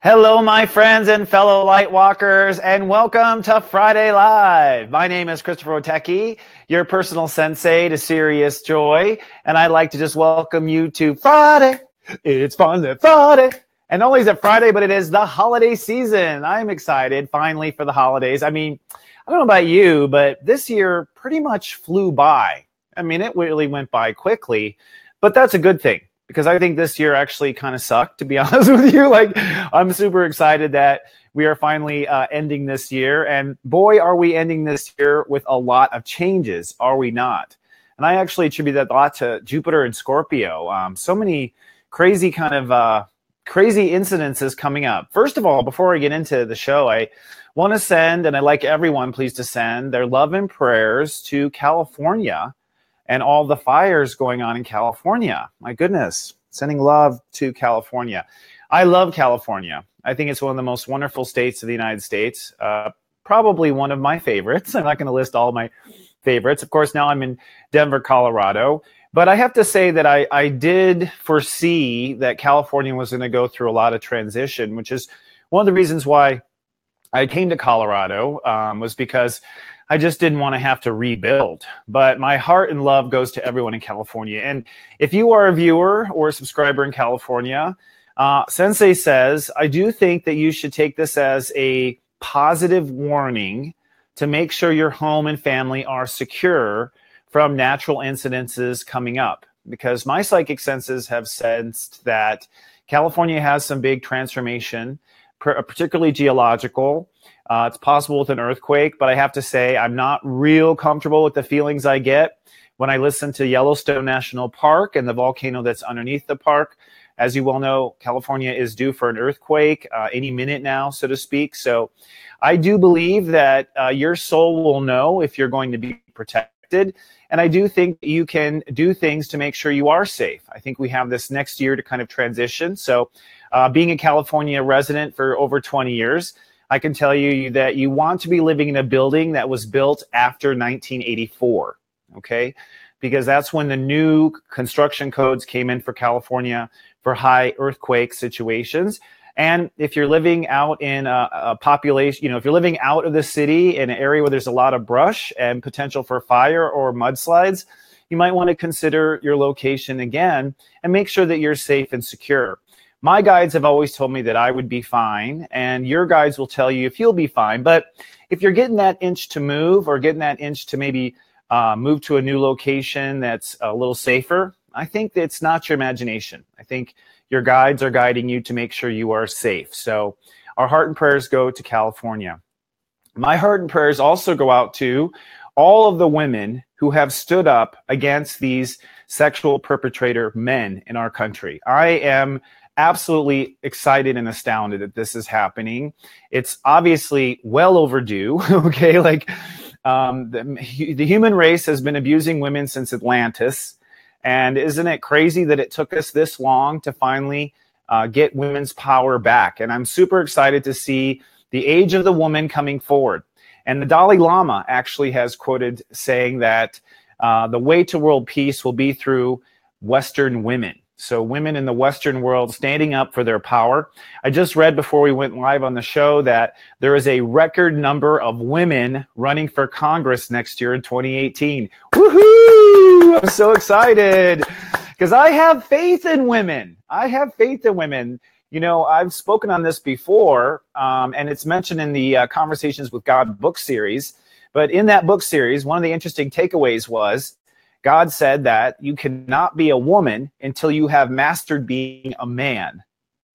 Hello, my friends and fellow Lightwalkers, and welcome to Friday Live. My name is Christopher Witecki, your personal sensei to serious joy, and I'd like to just welcome you to Friday. It's fun that Friday. And not only is it Friday, but it is the holiday season. I'm excited, finally, for the holidays. I mean, I don't know about you, but this year pretty much flew by. I mean, it really went by quickly, but that's a good thing. Because I think this year actually kind of sucked, to be honest with you. Like, I'm super excited that we are finally ending this year. And boy, are we ending this year with a lot of changes, are we not? And I actually attribute that a lot to Jupiter and Scorpio. So many crazy crazy incidences coming up. First of all, before I get into the show, I want to send, and I'd like everyone please to send their love and prayers to California and all the fires going on in California. My goodness, sending love to California. I love California. I think it's one of the most wonderful states of the United States. Probably one of my favorites. I'm not going to list all my favorites. Of course, now I'm in Denver, Colorado. But I have to say that I did foresee that California was going to go through a lot of transition, which is one of the reasons why I came to Colorado, was because I just didn't want to have to rebuild. But my heart and love goes to everyone in California. And if you are a viewer or a subscriber in California, Sensei says, I do think that you should take this as a positive warning to make sure your home and family are secure from natural incidences coming up. Because my psychic senses have sensed that California has some big transformation, particularly geological. It's possible with an earthquake, but I have to say I'm not real comfortable with the feelings I get when I listen to Yellowstone National Park and the volcano that's underneath the park. As you well know, California is due for an earthquake any minute now, so to speak. So I do believe that your soul will know if you're going to be protected. And I do think you can do things to make sure you are safe. I think we have this next year to kind of transition. So being a California resident for over 20 years, I can tell you that you want to be living in a building that was built after 1984, okay? Because that's when the new construction codes came in for California for high earthquake situations. And if you're living out in a population, if you're living out of the city in an area where there's a lot of brush and potential for fire or mudslides, you might want to consider your location again and make sure that you're safe and secure. My guides have always told me that I would be fine, and your guides will tell you if you'll be fine. But if you're getting that inch to move or getting that inch to maybe move to a new location that's a little safer, I think that it's not your imagination. I think your guides are guiding you to make sure you are safe. So our heart and prayers go to California. My heart and prayers also go out to all of the women who have stood up against these sexual perpetrator men in our country. I am absolutely excited and astounded that this is happening. It's obviously well overdue, okay? Like the human race has been abusing women since Atlantis. And isn't it crazy that it took us this long to finally get women's power back? And I'm super excited to see the age of the woman coming forward. And the Dalai Lama actually has quoted saying that the way to world peace will be through Western women. So women in the Western world standing up for their power. I just read before we went live on the show that there is a record number of women running for Congress next year in 2018. Woohoo! I'm so excited because I have faith in women. I have faith in women. You know, I've spoken on this before, and it's mentioned in the Conversations with God book series. But in that book series, one of the interesting takeaways was God said that you cannot be a woman until you have mastered being a man.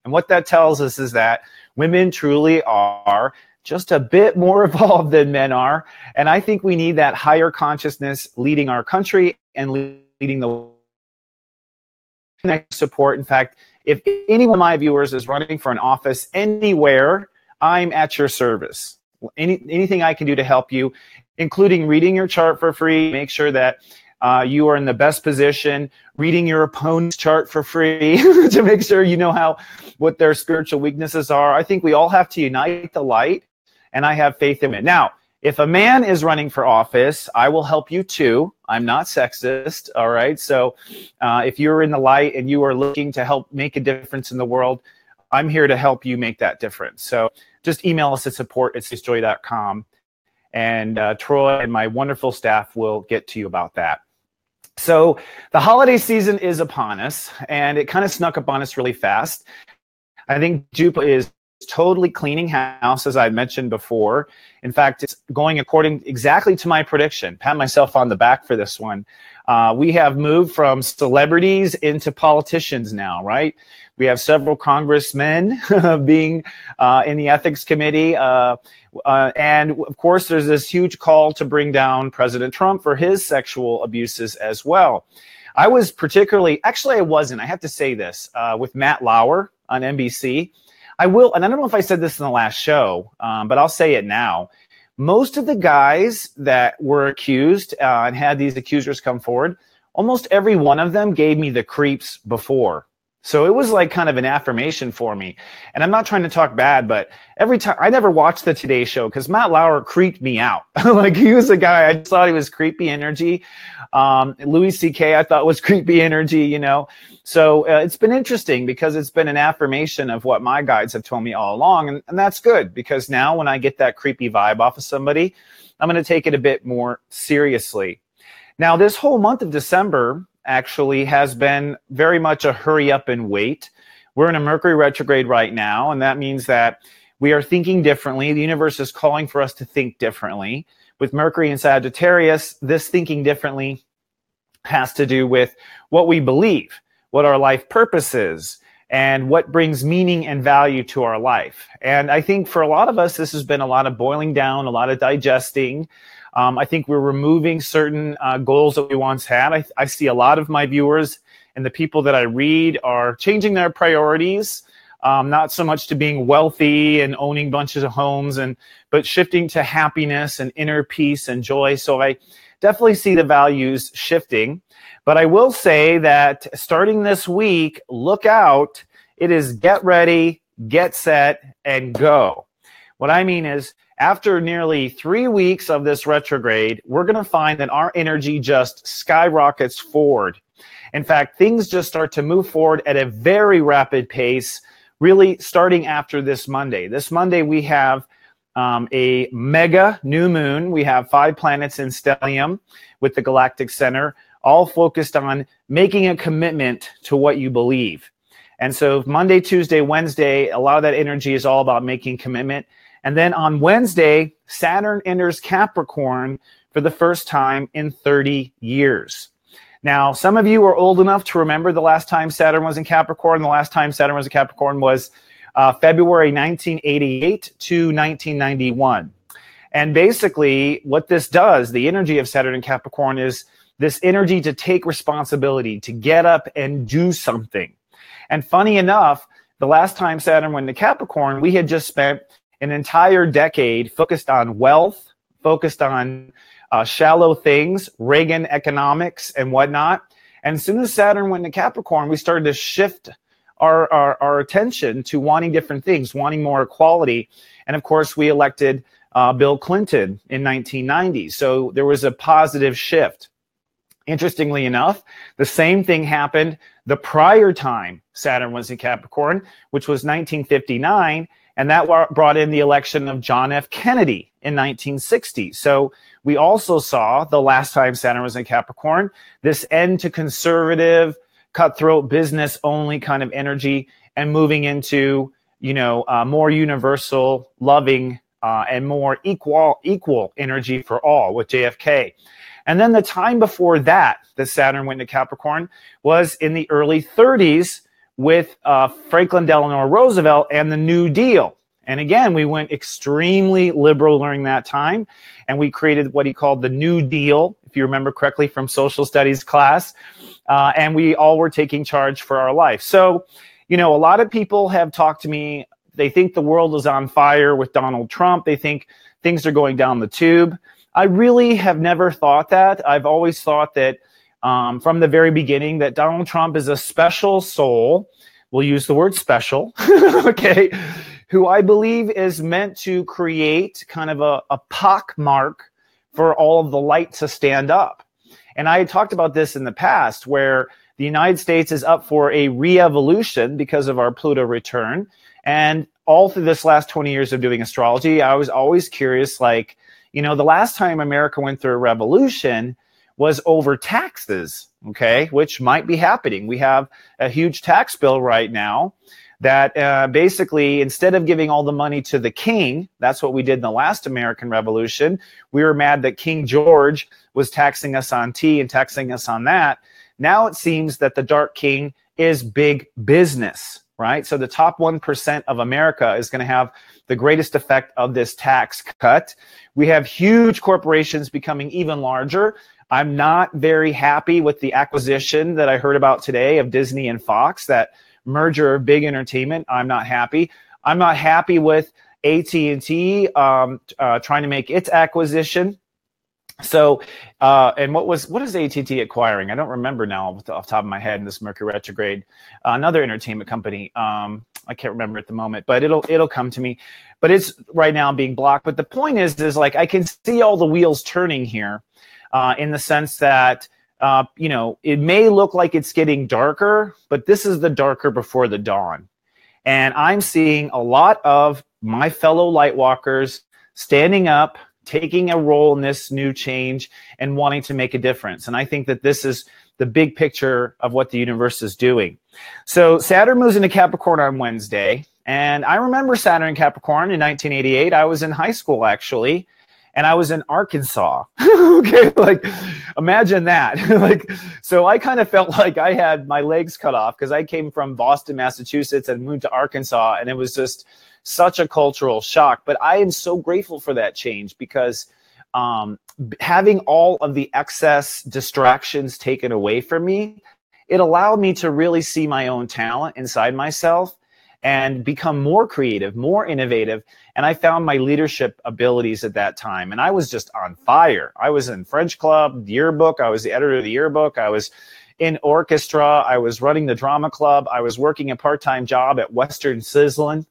And what that tells us is that women truly are just a bit more evolved than men are. And I think we need that higher consciousness leading our country and leading the support. In fact, if any one of my viewers is running for an office anywhere, I'm at your service. Anything I can do to help you, including reading your chart for free, make sure that you are in the best position, reading your opponent's chart for free to make sure you know what their spiritual weaknesses are. I think we all have to unite the light, and I have faith in it. Now, if a man is running for office, I will help you too. I'm not sexist, all right? So if you're in the light and you are looking to help make a difference in the world, I'm here to help you make that difference. So just email us at support@slipstream.com, and Troy and my wonderful staff will get to you about that. So the holiday season is upon us, and it kind of snuck up on us really fast. I think Jupiter is totally cleaning house, as I mentioned before. In fact, it's going according exactly to my prediction. Pat myself on the back for this one. We have moved from celebrities into politicians now, right? We have several congressmen being in the ethics committee. And of course, there's this huge call to bring down President Trump for his sexual abuses as well. I was particularly, actually I wasn't, I have to say this, with Matt Lauer on NBC. I will, and I don't know if I said this in the last show, but I'll say it now. Most of the guys that were accused and had these accusers come forward, almost every one of them gave me the creeps before. So it was like kind of an affirmation for me. And I'm not trying to talk bad, but every time, I never watched the Today Show because Matt Lauer creeped me out. Like, he was a guy, I just thought he was creepy energy. Louis C.K. I thought was creepy energy, you know. So it's been interesting because it's been an affirmation of what my guides have told me all along. And that's good, because now when I get that creepy vibe off of somebody, I'm going to take it a bit more seriously. Now, this whole month of December actually has been very much a hurry up and wait. We're in a Mercury retrograde right now, and that means that we are thinking differently. The universe is calling for us to think differently. With Mercury in Sagittarius, this thinking differently has to do with what we believe, what our life purpose is, and what brings meaning and value to our life. And I think for a lot of us, this has been a lot of boiling down, a lot of digesting. I think we're removing certain goals that we once had. I see a lot of my viewers and the people that I read are changing their priorities, not so much to being wealthy and owning bunches of homes, but shifting to happiness and inner peace and joy. So I definitely see the values shifting. But I will say that starting this week, look out. It is get ready, get set, and go. What I mean is, after nearly 3 weeks of this retrograde, we're going to find that our energy just skyrockets forward. In fact, things just start to move forward at a very rapid pace, really starting after this Monday. This Monday, we have a mega new moon. We have 5 planets in stellium with the galactic center, all focused on making a commitment to what you believe. And so Monday, Tuesday, Wednesday, a lot of that energy is all about making commitment. And then on Wednesday, Saturn enters Capricorn for the first time in 30 years. Now, some of you are old enough to remember the last time Saturn was in Capricorn. The last time Saturn was in Capricorn was February 1988 to 1991. And basically, what this does, the energy of Saturn in Capricorn, is this energy to take responsibility, to get up and do something. And funny enough, the last time Saturn went to Capricorn, we had just spent an entire decade focused on wealth, focused on shallow things, Reagan economics and whatnot. And as soon as Saturn went to Capricorn, we started to shift our attention to wanting different things, wanting more equality. And of course, we elected Bill Clinton in 1990. So there was a positive shift. Interestingly enough, the same thing happened the prior time Saturn was in Capricorn, which was 1959. And that brought in the election of John F. Kennedy in 1960. So we also saw the last time Saturn was in Capricorn, this end to conservative, cutthroat, business only kind of energy, and moving into, more universal, loving, and more equal energy for all with JFK. And then the time before that Saturn went to Capricorn was in the early 30s with Franklin Delano Roosevelt and the New Deal. And again, we went extremely liberal during that time, and we created what he called the New Deal, if you remember correctly from social studies class, and we all were taking charge for our life. So, a lot of people have talked to me. They think the world is on fire with Donald Trump. They think things are going down the tube. I really have never thought that. I've always thought that from the very beginning that Donald Trump is a special soul. We'll use the word special, okay, who I believe is meant to create kind of a pock mark for all of the light to stand up. And I had talked about this in the past where The United States is up for a re-evolution because of our Pluto return. And all through this last 20 years of doing astrology, I was always curious, like, the last time America went through a revolution was over taxes, okay, which might be happening. We have a huge tax bill right now that basically, instead of giving all the money to the king, that's what we did in the last American Revolution. We were mad that King George was taxing us on tea and taxing us on that. Now it seems that the Dark King is big business, right? So the top 1% of America is going to have the greatest effect of this tax cut. We have huge corporations becoming even larger. I'm not very happy with the acquisition that I heard about today of Disney and Fox, that merger of big entertainment. I'm not happy. I'm not happy with AT&T trying to make its acquisition. So, and what is AT&T acquiring? I don't remember now off the top of my head in this Mercury retrograde. Another entertainment company. I can't remember at the moment, but it'll come to me. But it's right now being blocked. But the point is like I can see all the wheels turning here. In the sense that, it may look like it's getting darker, but this is the darker before the dawn. And I'm seeing a lot of my fellow lightwalkers standing up, taking a role in this new change and wanting to make a difference. And I think that this is the big picture of what the universe is doing. So Saturn moves into Capricorn on Wednesday. And I remember Saturn in Capricorn in 1988. I was in high school, actually. And I was in Arkansas. Okay, like imagine that. So I kind of felt like I had my legs cut off because I came from Boston, Massachusetts and moved to Arkansas, and it was just such a cultural shock. But I am so grateful for that change because having all of the excess distractions taken away from me, it allowed me to really see my own talent inside myself and become more creative, more innovative. And I found my leadership abilities at that time. And I was just on fire. I was in French club, the yearbook. I was the editor of the yearbook. I was in orchestra. I was running the drama club. I was working a part-time job at Western Sizzlin'.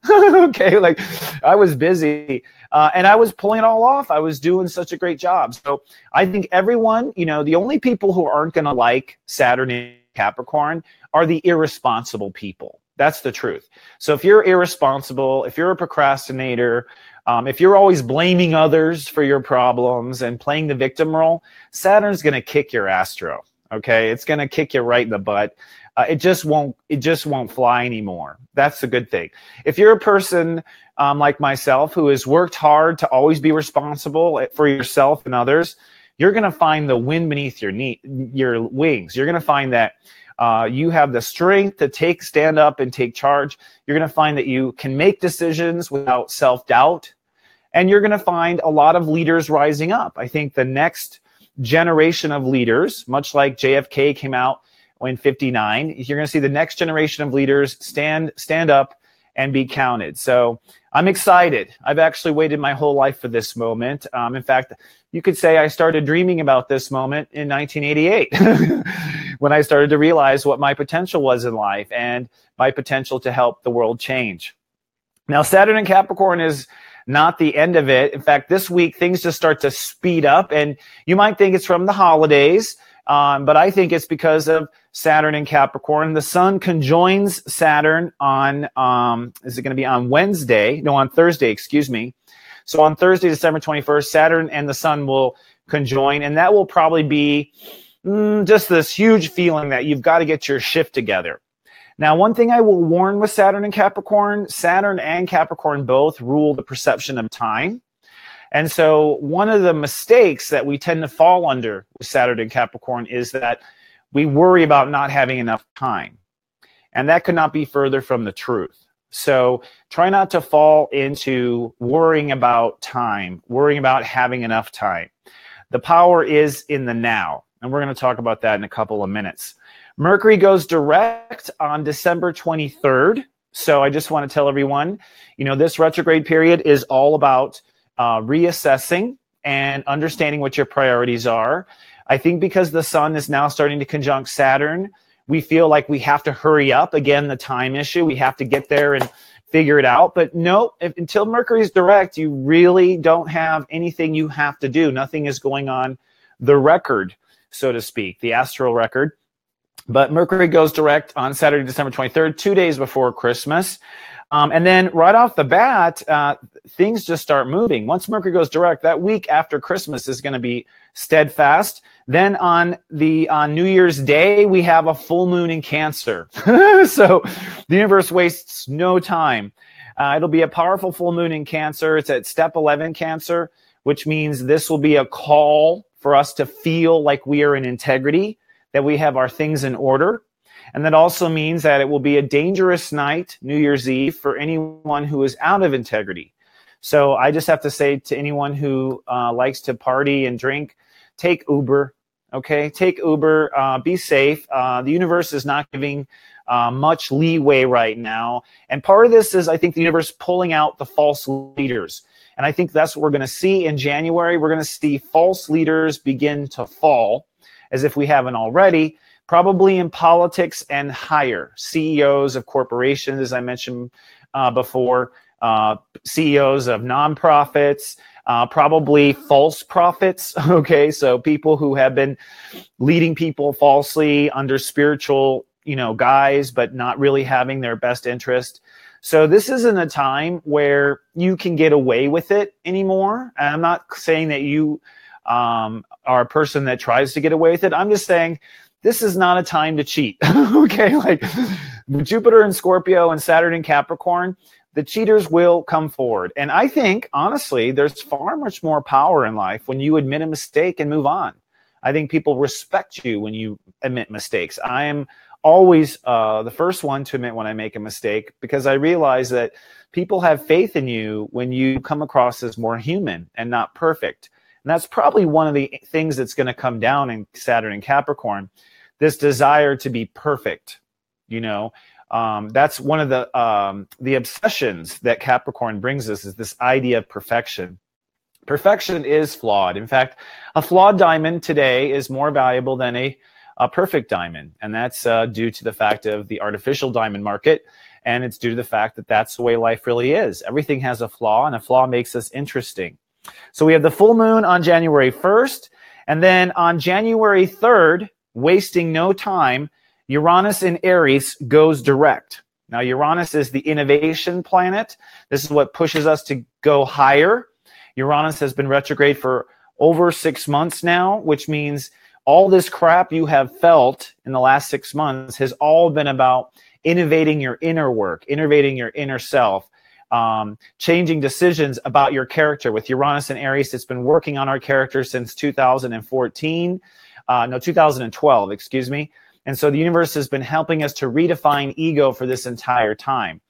Okay, like I was busy. And I was pulling it all off. I was doing such a great job. So I think everyone, the only people who aren't going to like Saturn in Capricorn are the irresponsible people. That's the truth. So if you're irresponsible, if you're a procrastinator, if you're always blaming others for your problems and playing the victim role, Saturn's going to kick your astro. Okay, it's going to kick you right in the butt. It just won't fly anymore. That's the good thing. If you're a person like myself who has worked hard to always be responsible for yourself and others, you're going to find the wind beneath your wings. You're going to find that you have the strength to stand up and take charge. You're going to find that you can make decisions without self-doubt. And you're going to find a lot of leaders rising up. I think the next generation of leaders, much like JFK came out in 59, you're going to see the next generation of leaders stand up and be counted. So I'm excited. I've actually waited my whole life for this moment. In fact, you could say I started dreaming about this moment in 1988 when I started to realize what my potential was in life and my potential to help the world change. Now, Saturn in Capricorn is not the end of it. In fact, this week, things just start to speed up. And you might think it's from the holidays, but I think it's because of Saturn in Capricorn. The Sun conjoins Saturn on, is it going to be on Wednesday? No, on Thursday, excuse me. So on Thursday, December 21st, Saturn and the Sun will conjoin, and that will probably be just this huge feeling that you've got to get your shift together. Now, one thing I will warn with Saturn and Capricorn both rule the perception of time. And so one of the mistakes that we tend to fall under with Saturn and Capricorn is that we worry about not having enough time. And that could not be further from the truth. So try not to fall into worrying about time, worrying about having enough time. The power is in the now. And we're going to talk about that in a couple of minutes. Mercury goes direct on December 23rd. So I just want to tell everyone, this retrograde period is all about reassessing and understanding what your priorities are. I think because the Sun is now starting to conjunct Saturn, we feel like we have to hurry up. Again, the time issue. We have to get there and figure it out. But no, until Mercury is direct, you really don't have anything you have to do. Nothing is going on the record, so to speak, the astral record. But Mercury goes direct on Saturday, December 23rd, 2 days before Christmas. And then right off the bat, things just start moving. Once Mercury goes direct, that week after Christmas is going to be steadfast. Then on New Year's Day, we have a full moon in Cancer. So the universe wastes no time. It'll be a powerful full moon in Cancer. It's at step 11 Cancer, which means this will be a call for us to feel like we are in integrity, that we have our things in order. And that also means that it will be a dangerous night, New Year's Eve, for anyone who is out of integrity. So I just have to say to anyone who likes to party and drink, take Uber, okay? Take Uber, be safe. The universe is not giving much leeway right now. And part of this is, I think, the universe pulling out the false leaders. And I think that's what we're going to see in January. We're going to see false leaders begin to fall, as if we haven't already, probably in politics and higher. CEOs of corporations, as I mentioned before, CEOs of nonprofits, probably false prophets, okay? So people who have been leading people falsely under spiritual, guise, but not really having their best interest. So this isn't a time where you can get away with it anymore. And I'm not saying that you are a person that tries to get away with it. I'm just saying this is not a time to cheat, okay? Like Jupiter in Scorpio and Saturn in Capricorn, the cheaters will come forward. And I think, honestly, there's far much more power in life when you admit a mistake and move on. I think people respect you when you admit mistakes. I am always the first one to admit when I make a mistake, because I realize that people have faith in you when you come across as more human and not perfect. And that's probably one of the things that's going to come down in Saturn and Capricorn, this desire to be perfect. That's one of the obsessions that Capricorn brings us, is this idea of perfection. Perfection is flawed. In fact, a flawed diamond today is more valuable than a perfect diamond. And that's due to the fact of the artificial diamond market. And it's due to the fact that that's the way life really is. Everything has a flaw, and a flaw makes us interesting. So we have the full moon on January 1st. And then on January 3rd, wasting no time, Uranus in Aries goes direct. Now, Uranus is the innovation planet. This is what pushes us to go higher. Uranus has been retrograde for over 6 months now, which means all this crap you have felt in the last 6 months has all been about innovating your inner work, innovating your inner self, changing decisions about your character. With Uranus and Aries, it's been working on our character since 2012, excuse me. And so the universe has been helping us to redefine ego for this entire time.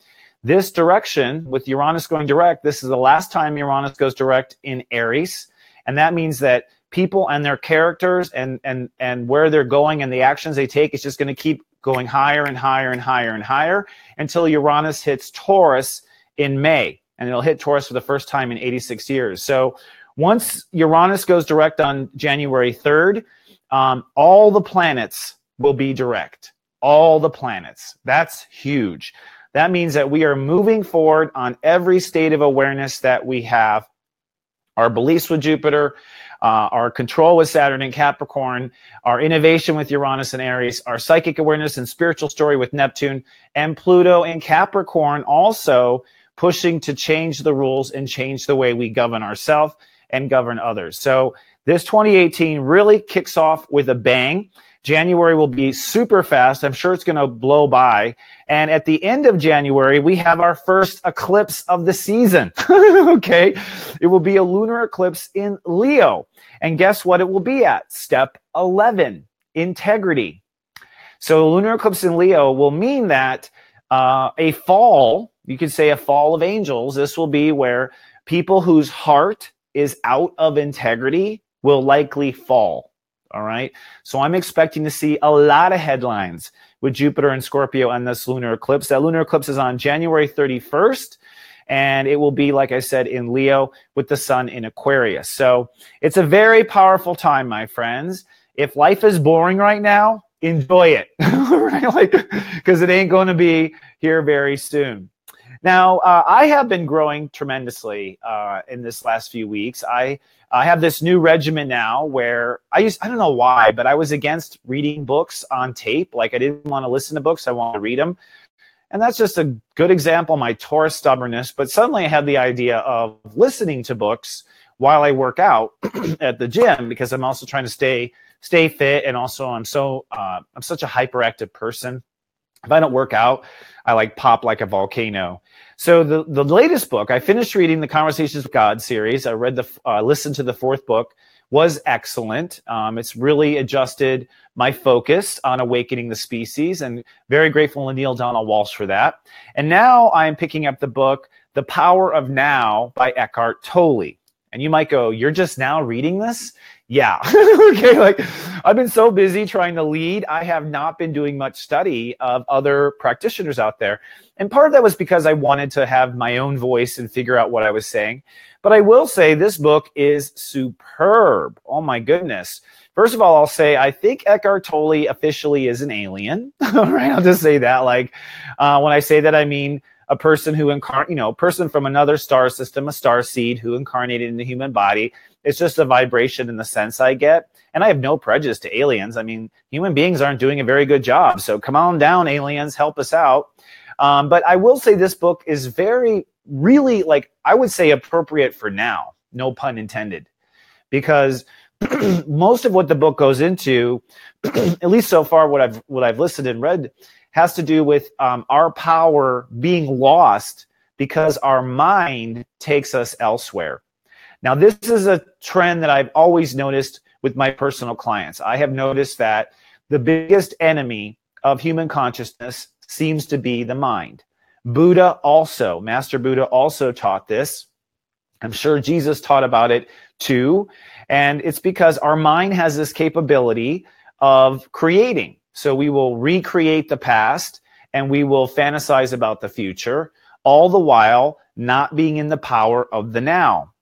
This direction, with Uranus going direct, this is the last time Uranus goes direct in Aries. And that means that people and their characters and where they're going and the actions they take is just going to keep going higher and higher and higher and higher until Uranus hits Taurus in May. And it'll hit Taurus for the first time in 86 years. So once Uranus goes direct on January 3rd, all the planets will be direct. All the planets. That's huge. That means that we are moving forward on every state of awareness that we have. Our beliefs with Jupiter, our control with Saturn and Capricorn, our innovation with Uranus and Aries, our psychic awareness and spiritual story with Neptune, and Pluto in Capricorn also pushing to change the rules and change the way we govern ourselves and govern others. So this 2018 really kicks off with a bang. January will be super fast. I'm sure it's going to blow by. And at the end of January, we have our first eclipse of the season. Okay. It will be a lunar eclipse in Leo. And guess what it will be at? Step 11, integrity. So a lunar eclipse in Leo will mean that a fall, you could say a fall of angels. This will be where people whose heart is out of integrity will likely fall. All right. So I'm expecting to see a lot of headlines with Jupiter and Scorpio and this lunar eclipse. That lunar eclipse is on January 31st. And it will be, like I said, in Leo with the sun in Aquarius. So it's a very powerful time, my friends. If life is boring right now, enjoy it. Right? Because it ain't going to be here very soon. Now, I have been growing tremendously in this last few weeks. I have this new regimen now where I don't know why, but I was against reading books on tape. Like I didn't want to listen to books. I wanted to read them. And that's just a good example of my Taurus stubbornness. But suddenly I had the idea of listening to books while I work out at the gym, because I'm also trying to stay fit. And also I'm such a hyperactive person. If I don't work out, I like pop like a volcano. So the latest book, I finished reading the Conversations with God series. I listened to the fourth book, was excellent. It's really adjusted my focus on awakening the species, and very grateful to Neil Donald Walsh for that. And now I'm picking up the book, The Power of Now by Eckart Tole. And you might go, you're just now reading this? Yeah. Okay. Like I've been so busy trying to lead. I have not been doing much study of other practitioners out there. And part of that was because I wanted to have my own voice and figure out what I was saying. But I will say this book is superb. Oh my goodness. First of all, I'll say I think Eckhart Tolle officially is an alien. All right. I'll just say that. Like when I say that, I mean a person who person from another star system, a star seed who incarnated in the human body. It's just a vibration in the sense I get. And I have no prejudice to aliens. I mean, human beings aren't doing a very good job. So come on down, aliens, help us out. But I will say this book is really, like, I would say appropriate for now. No pun intended. Because most of what the book goes into, at least so far what I've listened and read, has to do with our power being lost because our mind takes us elsewhere. Now, this is a trend that I've always noticed with my personal clients. I have noticed that the biggest enemy of human consciousness seems to be the mind. Master Buddha also taught this. I'm sure Jesus taught about it too. And it's because our mind has this capability of creating. So we will recreate the past and we will fantasize about the future, all the while not being in the power of the now.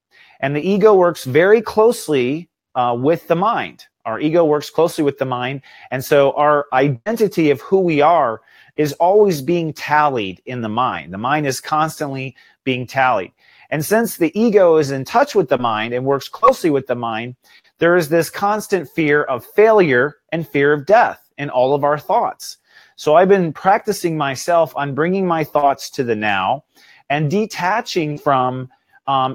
And the ego works very closely with the mind. Our ego works closely with the mind. And so our identity of who we are is always being tallied in the mind. The mind is constantly being tallied. And since the ego is in touch with the mind and works closely with the mind, there is this constant fear of failure and fear of death in all of our thoughts. So I've been practicing myself on bringing my thoughts to the now and detaching from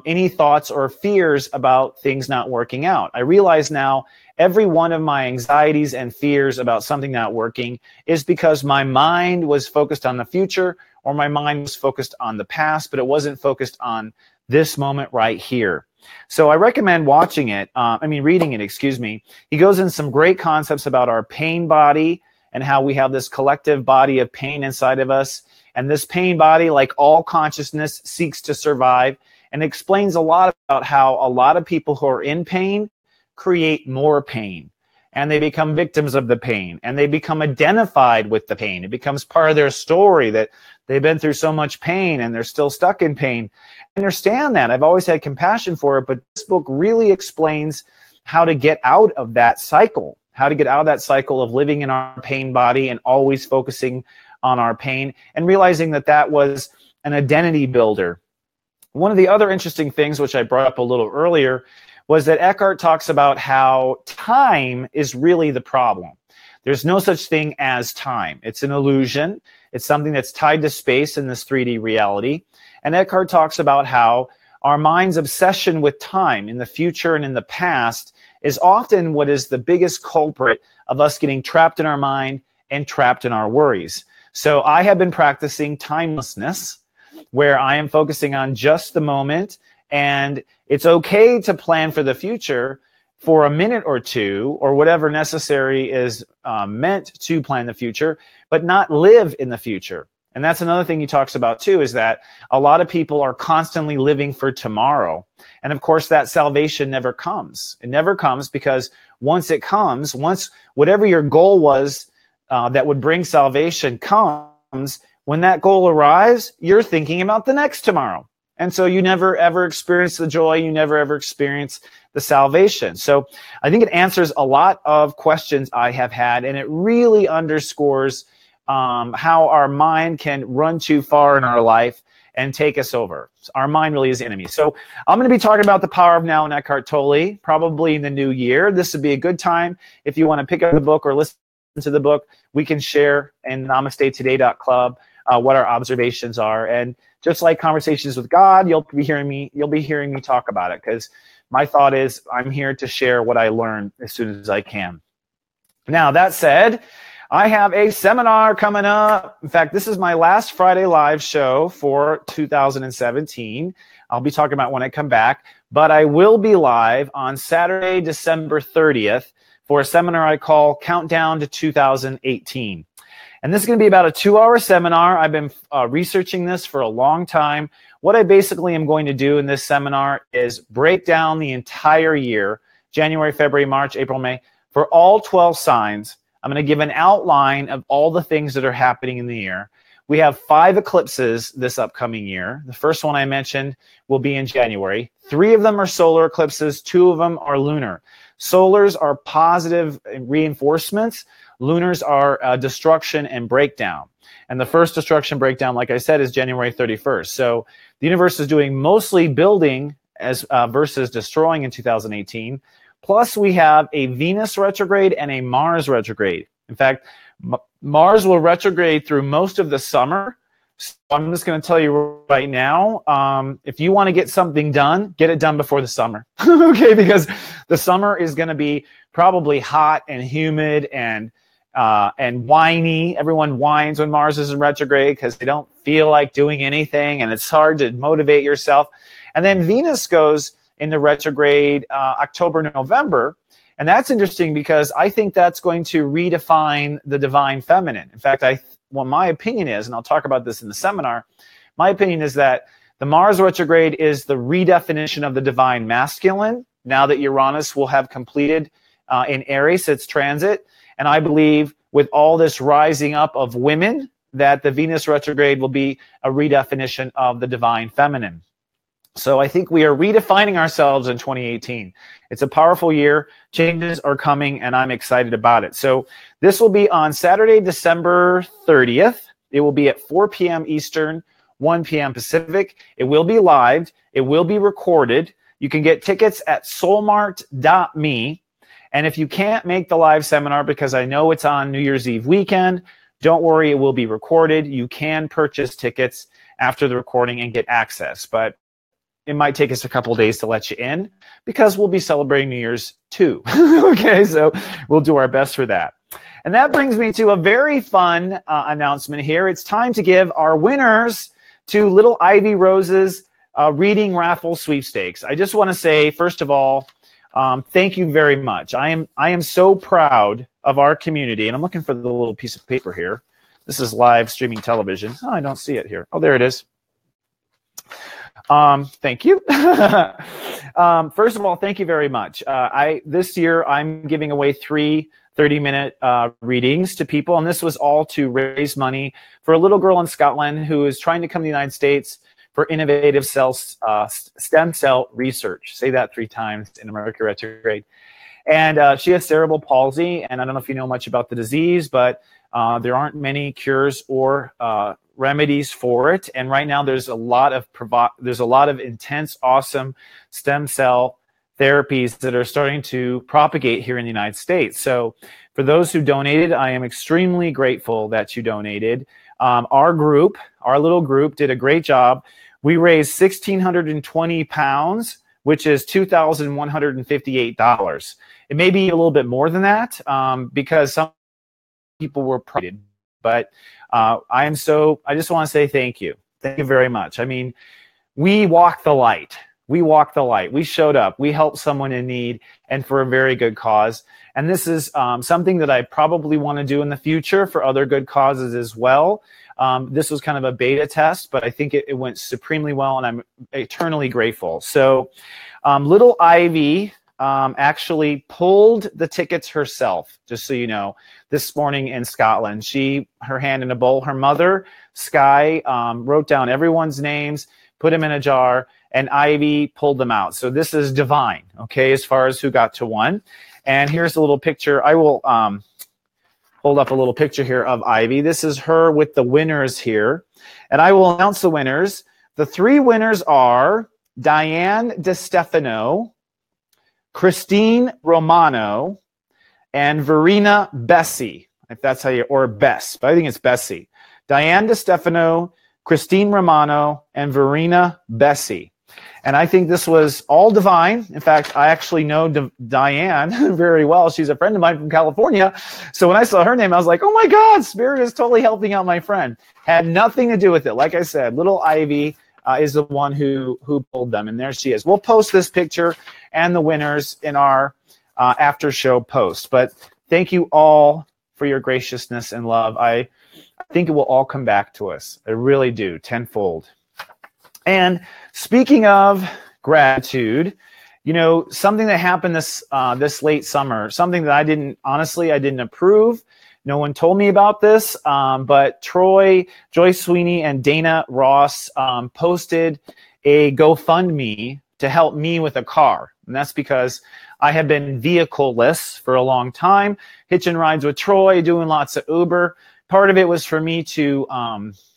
any thoughts or fears about things not working out. I realize now every one of my anxieties and fears about something not working is because my mind was focused on the future or my mind was focused on the past, but it wasn't focused on this moment right here. So I recommend reading it. He goes in some great concepts about our pain body and how we have this collective body of pain inside of us. And this pain body, like all consciousness, seeks to survive, and explains a lot about how a lot of people who are in pain create more pain. And they become victims of the pain. And they become identified with the pain. It becomes part of their story that they've been through so much pain and they're still stuck in pain. I understand that. I've always had compassion for it. But this book really explains how to get out of that cycle. How to get out of that cycle of living in our pain body and always focusing on our pain. And realizing that that was an identity builder. One of the other interesting things, which I brought up a little earlier, was that Eckart talks about how time is really the problem. There's no such thing as time. It's an illusion. It's something that's tied to space in this 3D reality. And Eckart talks about how our mind's obsession with time in the future and in the past is often what is the biggest culprit of us getting trapped in our mind and trapped in our worries. So I have been practicing timelessness, where I am focusing on just the moment, and it's okay to plan for the future for a minute or two, or whatever necessary is meant to plan the future, but not live in the future. And that's another thing he talks about too, is that a lot of people are constantly living for tomorrow. And of course, that salvation never comes. It never comes because once whatever your goal was that would bring salvation comes, when that goal arrives, you're thinking about the next tomorrow. And so you never ever experience the joy. You never ever experience the salvation. So I think it answers a lot of questions I have had, and it really underscores how our mind can run too far in our life and take us over. Our mind really is the enemy. So I'm going to be talking about The Power of Now and Eckart Tolle, probably in the new year. This would be a good time if you want to pick up the book or listen to the book. We can share in Namaste Today.club what our observations are. And just like Conversations with God, you'll be hearing me talk about it, because my thought is I'm here to share what I learn as soon as I can. Now, that said, I have a seminar coming up. In fact, this is my last Friday live show for 2017. I'll be talking about when I come back, but I will be live on Saturday, December 30th for a seminar I call Countdown to 2018. And this is going to be about a 2-hour seminar. I've been researching this for a long time. What I basically am going to do in this seminar is break down the entire year, January, February, March, April, May, for all 12 signs. I'm going to give an outline of all the things that are happening in the year. We have 5 eclipses this upcoming year. The first one I mentioned will be in January. 3 of them are solar eclipses. 2 of them are lunar. Solars are positive reinforcements. Lunars are destruction and breakdown. And the first destruction breakdown, like I said, is January 31st. So the universe is doing mostly building as versus destroying in 2018. Plus, we have a Venus retrograde and a Mars retrograde. In fact, Mars will retrograde through most of the summer. So I'm just going to tell you right now, if you want to get something done, get it done before the summer. Okay, because the summer is going to be probably hot and humid and whiny. Everyone whines when Mars is in retrograde because they don't feel like doing anything, and it's hard to motivate yourself. And then Venus goes into retrograde October, November. And that's interesting because I think that's going to redefine the divine feminine. In fact, what my opinion is, and I'll talk about this in the seminar, my opinion is that the Mars retrograde is the redefinition of the divine masculine, now that Uranus will have completed in Aries its transit. And I believe with all this rising up of women, that the Venus retrograde will be a redefinition of the divine feminine. So I think we are redefining ourselves in 2018. It's a powerful year. Changes are coming, and I'm excited about it. So this will be on Saturday, December 30th. It will be at 4 p.m. Eastern, 1 p.m. Pacific. It will be live. It will be recorded. You can get tickets at soulmart.me. And if you can't make the live seminar, because I know it's on New Year's Eve weekend, don't worry, it will be recorded. You can purchase tickets after the recording and get access. But it might take us a couple of days to let you in because we'll be celebrating New Year's too. Okay, so we'll do our best for that. And that brings me to a very fun announcement here. It's time to give our winners to Little Ivy Rose's reading raffle sweepstakes. I just want to say, first of all, thank you very much. I am so proud of our community, and I'm looking for the little piece of paper here. This is live streaming television. Oh, I don't see it here. Oh, there it is. Thank you. First of all, thank you very much. This year I'm giving away 3 30-minute readings to people, and this was all to raise money for a little girl in Scotland who is trying to come to the United States for innovative stem cell research. Say that 3 times in Mercury retrograde. And she has cerebral palsy, and I don't know if you know much about the disease, but there aren't many cures or remedies for it. And right now there's a lot of intense, awesome stem cell therapies that are starting to propagate here in the United States. So for those who donated, I am extremely grateful that you donated. Our little group did a great job. We raised 1,620 pounds, which is $2,158. It may be a little bit more than that because some people were private, but I just want to say thank you. Thank you very much. I mean, we walk the light. We walk the light. We showed up. We helped someone in need and for a very good cause. And this is something that I probably want to do in the future for other good causes as well. This was kind of a beta test, but I think it went supremely well, and I'm eternally grateful. So little Ivy actually pulled the tickets herself, just so you know, this morning in Scotland. Her hand in a bowl. Her mother, Sky, wrote down everyone's names, put them in a jar, and Ivy pulled them out. So this is divine, okay, as far as who got to 1. And here's a little picture. I will hold up a little picture here of Ivy. This is her with the winners here. And I will announce the winners The three winners are Diane DeStefano, Christine Romano, and Verena Bessie, if that's how you, or Bess, but I think it's Bessie. Diane DeStefano, Christine Romano, and Verena Bessie. And I think this was all divine. In fact, I actually know Diane very well. She's a friend of mine from California. So when I saw her name, I was like, oh my God, Spirit is totally helping out my friend. Had nothing to do with it. Like I said, little Ivy is the one who pulled them. And there she is. We'll post this picture and the winners in our after show post. But thank you all for your graciousness and love. I think it will all come back to us. I really do, tenfold. And speaking of gratitude, you know, something that happened this late summer, something that I didn't approve. No one told me about this, but Troy, Joyce Sweeney, and Dana Ross posted a GoFundMe to help me with a car. And that's because I have been vehicle-less for a long time, hitching rides with Troy, doing lots of Uber. Part of it was for me to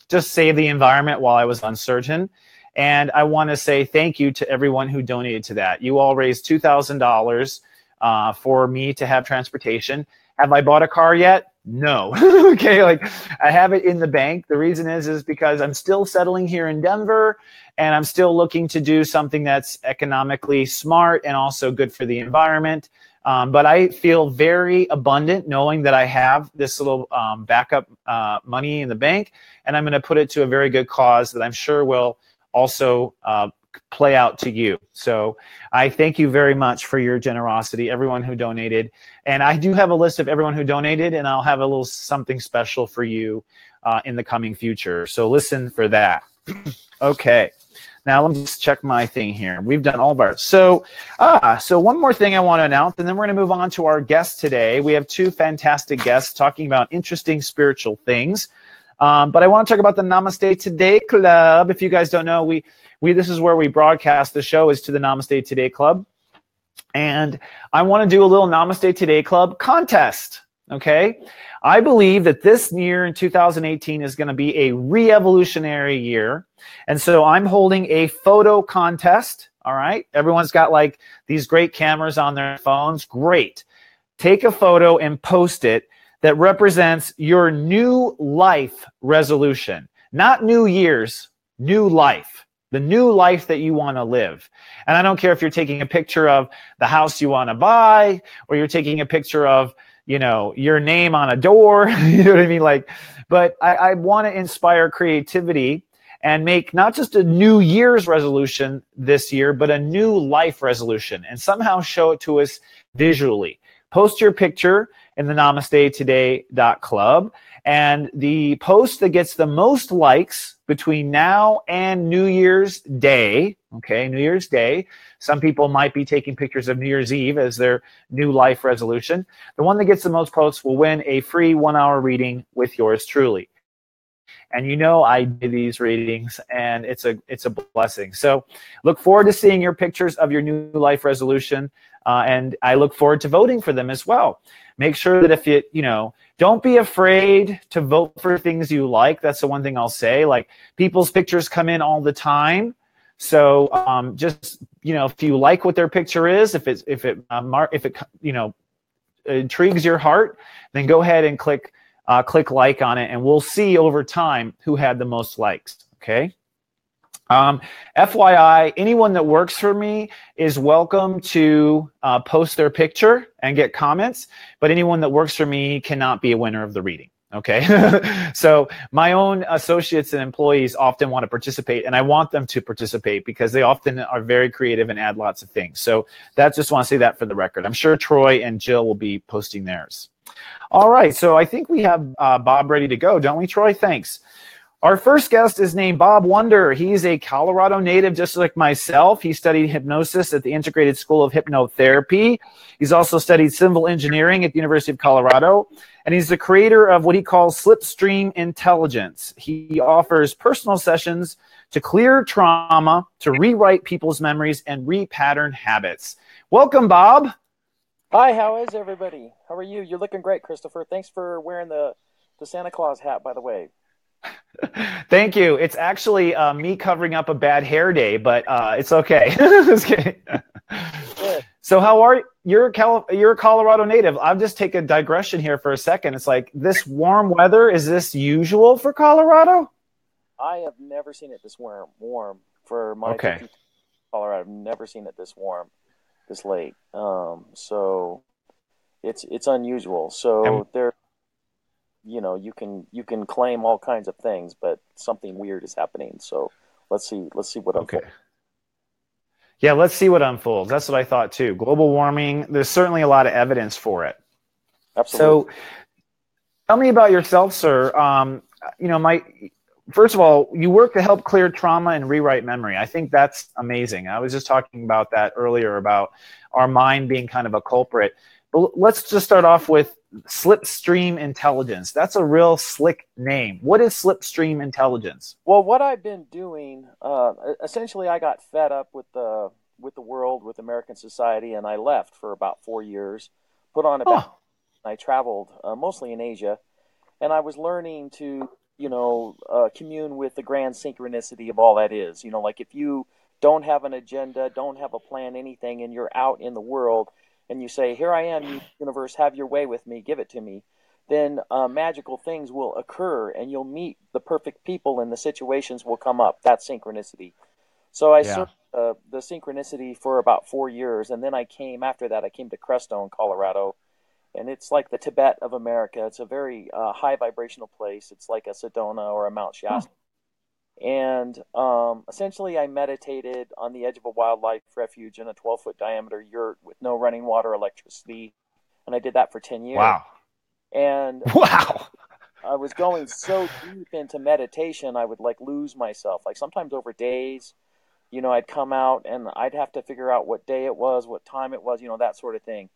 just save the environment while I was uncertain. And I want to say thank you to everyone who donated to that. You all raised $2,000 for me to have transportation. Have I bought a car yet? No. Okay, like I have it in the bank. The reason is because I'm still settling here in Denver, and I'm still looking to do something that's economically smart and also good for the environment. But I feel very abundant knowing that I have this little backup money in the bank, and I'm going to put it to a very good cause that I'm sure will also play out to you. So I thank you very much for your generosity, everyone who donated. And I do have a list of everyone who donated, and I'll have a little something special for you in the coming future. So listen for that. Okay. Now let me just check my thing here. We've done all of ours. So one more thing I want to announce, and then we're going to move on to our guest today. We have two fantastic guests talking about interesting spiritual things. But I want to talk about the Namaste Today.club. If you guys don't know, we this is where we broadcast the show, is to the Namaste Today.club. And I want to do a little Namaste Today.club contest. Okay? I believe that this year in 2018 is going to be a re-evolutionary year. And so I'm holding a photo contest. All right? Everyone's got like these great cameras on their phones. Great. Take a photo and post it that represents your new life resolution. Not New Year's, new life. The new life that you want to live. And I don't care if you're taking a picture of the house you want to buy, or you're taking a picture of, you know, your name on a door. You know what I mean? Like, but I want to inspire creativity and make not just a New Year's resolution this year, but a new life resolution, and somehow show it to us visually. Post your picture in the Namaste Today.club, and the post that gets the most likes between now and New Year's Day, okay, New Year's Day. Some people might be taking pictures of New Year's Eve as their new life resolution. The one that gets the most posts will win a free 1-hour reading with yours truly. And you know I do these readings, and it's a blessing. So look forward to seeing your pictures of your new life resolution, and I look forward to voting for them as well. Make sure that if you know, don't be afraid to vote for things you like. That's the one thing I'll say. Like, people's pictures come in all the time. So just, you know, if you like what their picture is, if it you know, intrigues your heart, then go ahead and click like on it, and we'll see over time who had the most likes. Okay. FYI, anyone that works for me is welcome to post their picture and get comments, but anyone that works for me cannot be a winner of the reading. Okay. So my own associates and employees often want to participate, and I want them to participate because they often are very creative and add lots of things. So that, just want to say that for the record. I'm sure Troy and Jill will be posting theirs. All right. So I think we have Bob ready to go, don't we, Troy? Thanks. Our first guest is named Bob Wonder. He's a Colorado native, just like myself. He studied hypnosis at the Integrated School of Hypnotherapy. He's also studied civil engineering at the University of Colorado. And he's the creator of what he calls Slipstream Intelligence. He offers personal sessions to clear trauma, to rewrite people's memories, and repattern habits. Welcome, Bob. Hi, how is everybody? How are you? You're looking great, Christopher. Thanks for wearing the Santa Claus hat, by the way. Thank you. It's actually me covering up a bad hair day, but it's okay. Just kidding. Good. So how are you? You're a Colorado native. I'll just take a digression here for a second. It's like this warm weather. Is this usual for Colorado? I have never seen it this warm for my Okay. 50 Colorado. I've never seen it this warm, this late. So it's unusual. And So there, you can claim all kinds of things, but something weird is happening. So let's see what okay. unfolds. Yeah, let's see what unfolds. That's what I thought too. Global warming, there's certainly a lot of evidence for it. Absolutely. So tell me about yourself, sir. First of all, you work to help clear trauma and rewrite memory. I think that's amazing. I was just talking about that earlier about our mind being kind of a culprit. But let's just start off with Slipstream intelligence. That's a real slick name. What is Slipstream intelligence? Well, what I've been doing, essentially, I got fed up with the world, with American society, and I left for about 4 years. Put on a back. Oh, I traveled mostly in Asia, and I was learning to, commune with the grand synchronicity of all that is. Like if you don't have an agenda, don't have a plan, anything, and you're out in the world, and you say, "Here I am, universe, have your way with me, give it to me," then magical things will occur, and you'll meet the perfect people, and the situations will come up. That's synchronicity. So I yeah. served the synchronicity for about 4 years, and then after that, I came to Crestone, Colorado, and it's like the Tibet of America. It's a very high vibrational place. It's like a Sedona or a Mount Oh, Shasta. And essentially, I meditated on the edge of a wildlife refuge in a 12-foot diameter yurt with no running water, electricity, and I did that for 10 years. wow. And Wow. I was going so deep into meditation, I would like lose myself. Like sometimes over days, I'd come out and I'd have to figure out what day it was, what time it was, that sort of thing.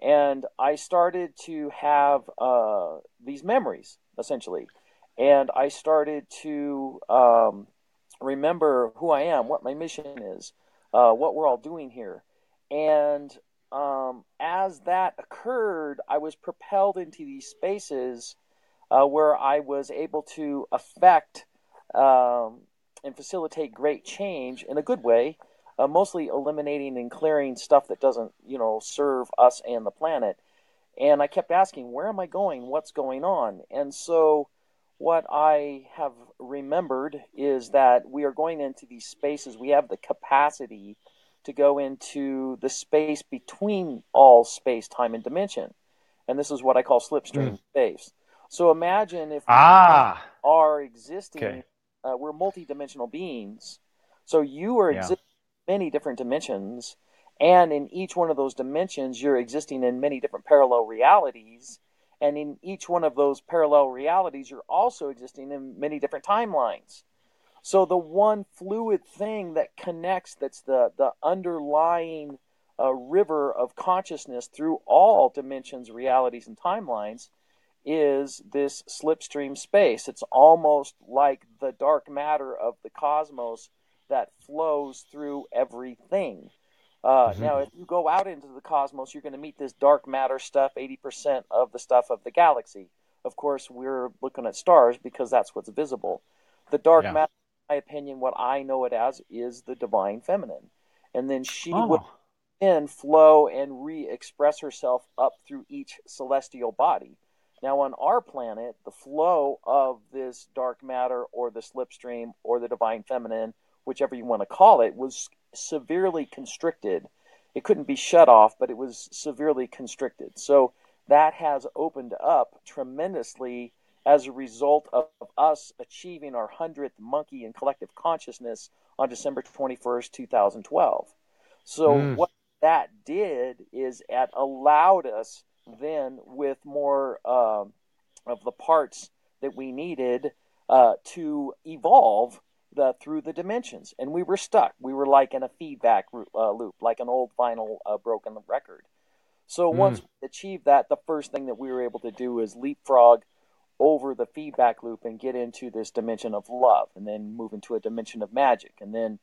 And I started to have these memories, essentially. And I started to remember who I am, what my mission is, what we're all doing here. And as that occurred, I was propelled into these spaces where I was able to affect and facilitate great change in a good way, mostly eliminating and clearing stuff that doesn't, serve us and the planet. And I kept asking, where am I going? What's going on? And so what I have remembered is that we are going into these spaces. We have the capacity to go into the space between all space, time, and dimension. And this is what I call Mm. slipstream space. So imagine if we Ah, are existing, okay. we're multidimensional beings. So you are Yeah. existing in many different dimensions. And in each one of those dimensions, you're existing in many different parallel realities. And in each one of those parallel realities, you're also existing in many different timelines. So the one fluid thing that connects, that's the underlying river of consciousness through all dimensions, realities, and timelines, is this slipstream space. It's almost like the dark matter of the cosmos that flows through everything. Mhm. Now, if you go out into the cosmos, you're going to meet this dark matter stuff, 80% of the stuff of the galaxy. Of course, we're looking at stars because that's what's visible. The dark Yeah. matter, in my opinion, what I know it as, is the divine feminine. And then she will Oh. then flow and re-express herself up through each celestial body. Now, on our planet, the flow of this dark matter or the slipstream or the divine feminine, whichever you want to call it, was severely constricted. It couldn't be shut off, but it was severely constricted. So that has opened up tremendously as a result of us achieving our 100th monkey in collective consciousness on December 21st, 2012. So Mm. what that did is it allowed us then with more of the parts that we needed to evolve through the dimensions. And we were stuck. We were like in a feedback loop, like an old vinyl broken record. So Mm. once we achieved that, the first thing that we were able to do is leapfrog over the feedback loop and get into this dimension of love, and then move into a dimension of magic, and then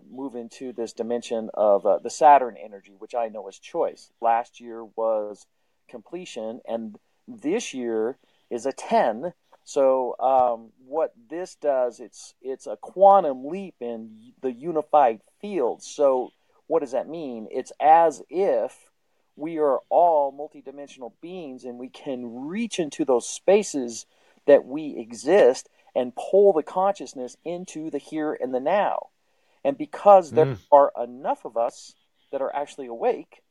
move into this dimension of the Saturn energy, which I know is choice. Last year was completion, and this year is a 10. So what this does, it's a quantum leap in the unified field. So what does that mean? It's as if we are all multidimensional beings and we can reach into those spaces that we exist and pull the consciousness into the here and the now. And because there are enough of us that are actually awake,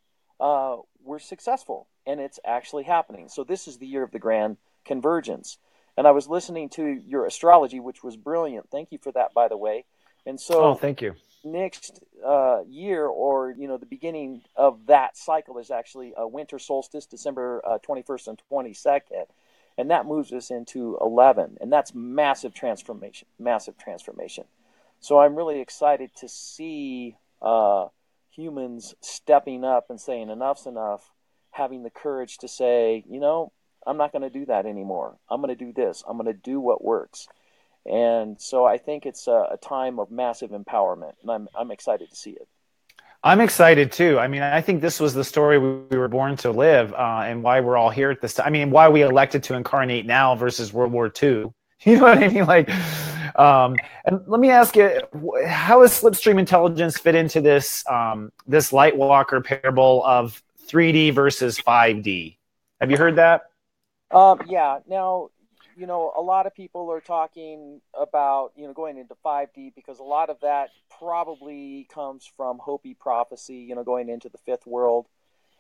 we're successful, and it's actually happening. So this is the year of the grand convergence. And I was listening to your astrology, which was brilliant. Thank you for that, by the way. And so thank you. next year, or the beginning of that cycle, is actually a winter solstice, December 21st and 22nd, and that moves us into 11, and that's massive transformation. So I'm really excited to see humans stepping up and saying enough's enough, having the courage to say, I'm not going to do that anymore. I'm going to do this. I'm going to do what works. And so I think it's a time of massive empowerment, and I'm excited to see it. I'm excited too. I mean, I think this was the story we were born to live, and why we're all here at this time. I mean, why we elected to incarnate now versus World War II. You know what I mean? Like, and let me ask you, how does Slipstream intelligence fit into this this Lightwalker parable of 3D versus 5D? Have you heard that? Yeah. Now, a lot of people are talking about, going into 5D, because a lot of that probably comes from Hopi prophecy, going into the fifth world.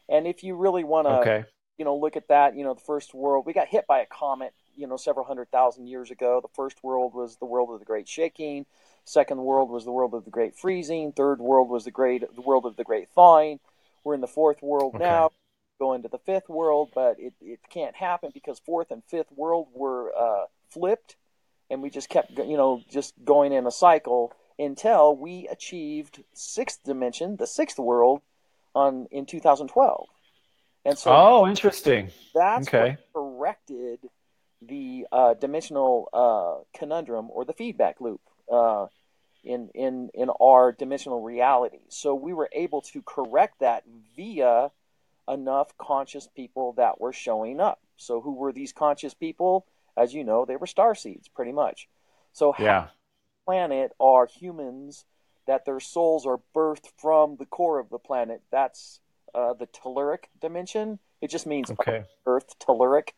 And if you really want to, look at that, the first world, we got hit by a comet, several 100,000 years ago. The first world was the world of the great shaking. Second world was the world of the great freezing. Third world was the world of the great thawing. We're in the fourth world now. Go into the fifth world, but it can't happen because fourth and fifth world were flipped, and we just kept just going in a cycle until we achieved sixth dimension, the sixth world, in 2012. And so interesting. that's what corrected the dimensional conundrum, or the feedback loop, in our dimensional reality. So we were able to correct that via enough conscious people that were showing up. So who were these conscious people? As you know, they were starseeds, pretty much. So half the planet are humans that their souls are birthed from the core of the planet. That's the telluric dimension. It just means Earth, telluric.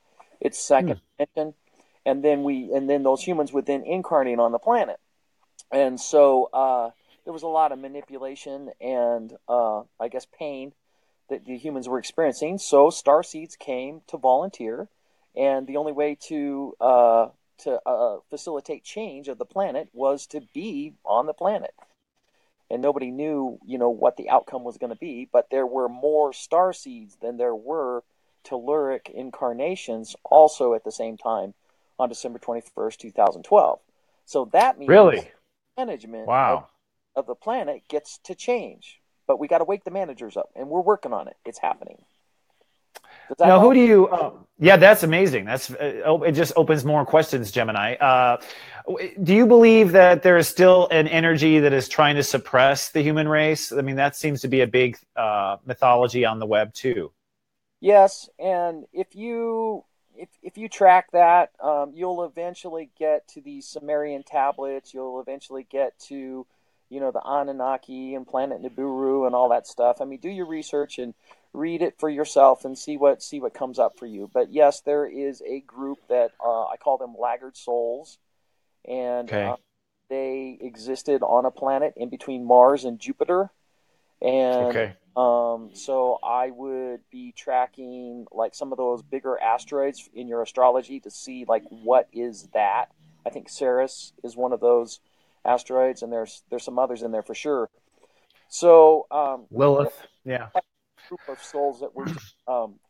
It's second dimension. And then those humans would then incarnate on the planet. And so there was a lot of manipulation and I guess pain that the humans were experiencing. So starseeds came to volunteer, and the only way to facilitate change of the planet was to be on the planet. And nobody knew, what the outcome was going to be, but there were more starseeds than there were telluric incarnations also at the same time on December 21st, 2012. So that means management of the planet gets to change. But we got to wake the managers up, and we're working on it. It's happening. Now, who do you? Yeah, that's amazing. It just opens more questions, Gemini. Do you believe that there is still an energy that is trying to suppress the human race? I mean, that seems to be a big mythology on the web too. Yes, and if you track that, you'll eventually get to the Sumerian tablets. You'll eventually get to the Anunnaki and Planet Nibiru and all that stuff. I mean, do your research and read it for yourself and see what comes up for you. But yes, there is a group that I call them laggard souls, and they existed on a planet in between Mars and Jupiter. And so I would be tracking like some of those bigger asteroids in your astrology to see like what is that. I think Ceres is one of those asteroids, and there's some others in there for sure. So Lilith, yeah, a group of souls that were just,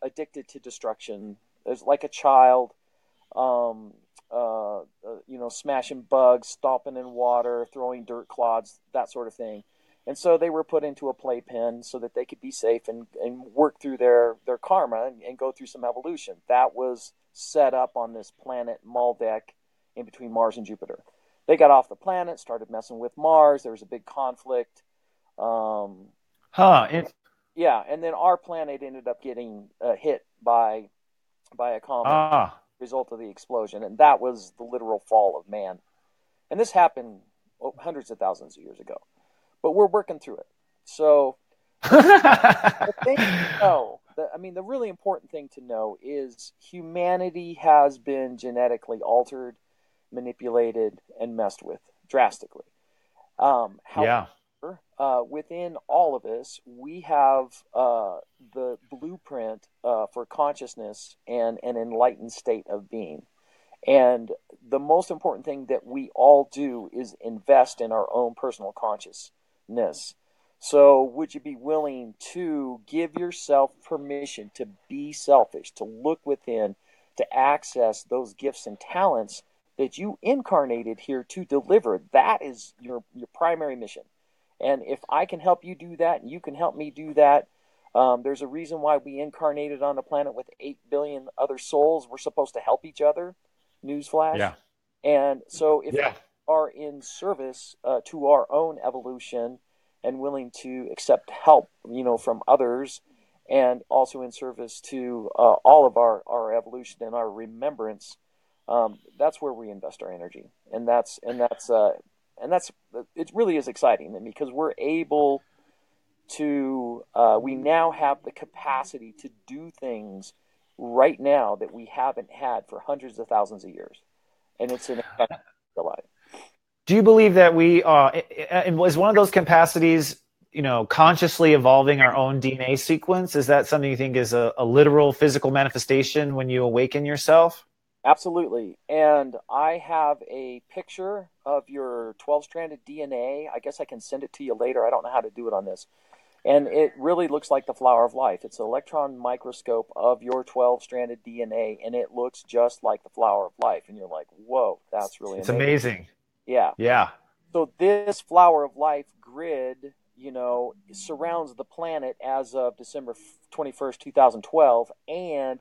addicted to destruction. There's like a child, smashing bugs, stomping in water, throwing dirt clods, that sort of thing. And so they were put into a playpen so that they could be safe and work through their karma and go through some evolution. That was set up on this planet Maldek in between Mars and Jupiter. They got off the planet, started messing with Mars. There was a big conflict. Yeah, and then our planet ended up getting hit by a comet. result of the explosion, and that was the literal fall of man. And this happened hundreds of thousands of years ago, but we're working through it. So the thing to know, the really important thing to know is humanity has been genetically altered, manipulated, and messed with drastically. However, within all of us, we have the blueprint for consciousness and an enlightened state of being. And the most important thing that we all do is invest in our own personal consciousness. So would you be willing to give yourself permission to be selfish, to look within, to access those gifts and talents that you incarnated here to deliver? That is your primary mission. And if I can help you do that, and you can help me do that, there's a reason why we incarnated on a planet with 8 billion other souls. We're supposed to help each other. Newsflash. Yeah. And so if we are in service to our own evolution and willing to accept help, from others, and also in service to all of our evolution and our remembrance, that's where we invest our energy. And that's it really is exciting, because we're able to, we now have the capacity to do things right now that we haven't had for hundreds of thousands of years. And it's an incredible life. Do you believe that we was one of those capacities, consciously evolving our own DNA sequence? Is that something you think is a literal physical manifestation when you awaken yourself? Absolutely. And I have a picture of your 12-stranded DNA. I guess I can send it to you later. I don't know how to do it on this. And it really looks like the flower of life. It's an electron microscope of your 12-stranded DNA, and it looks just like the flower of life. And you're like, whoa, that's really amazing. It's amazing. Yeah. Yeah. So this flower of life grid, surrounds the planet as of December 21st, 2012, and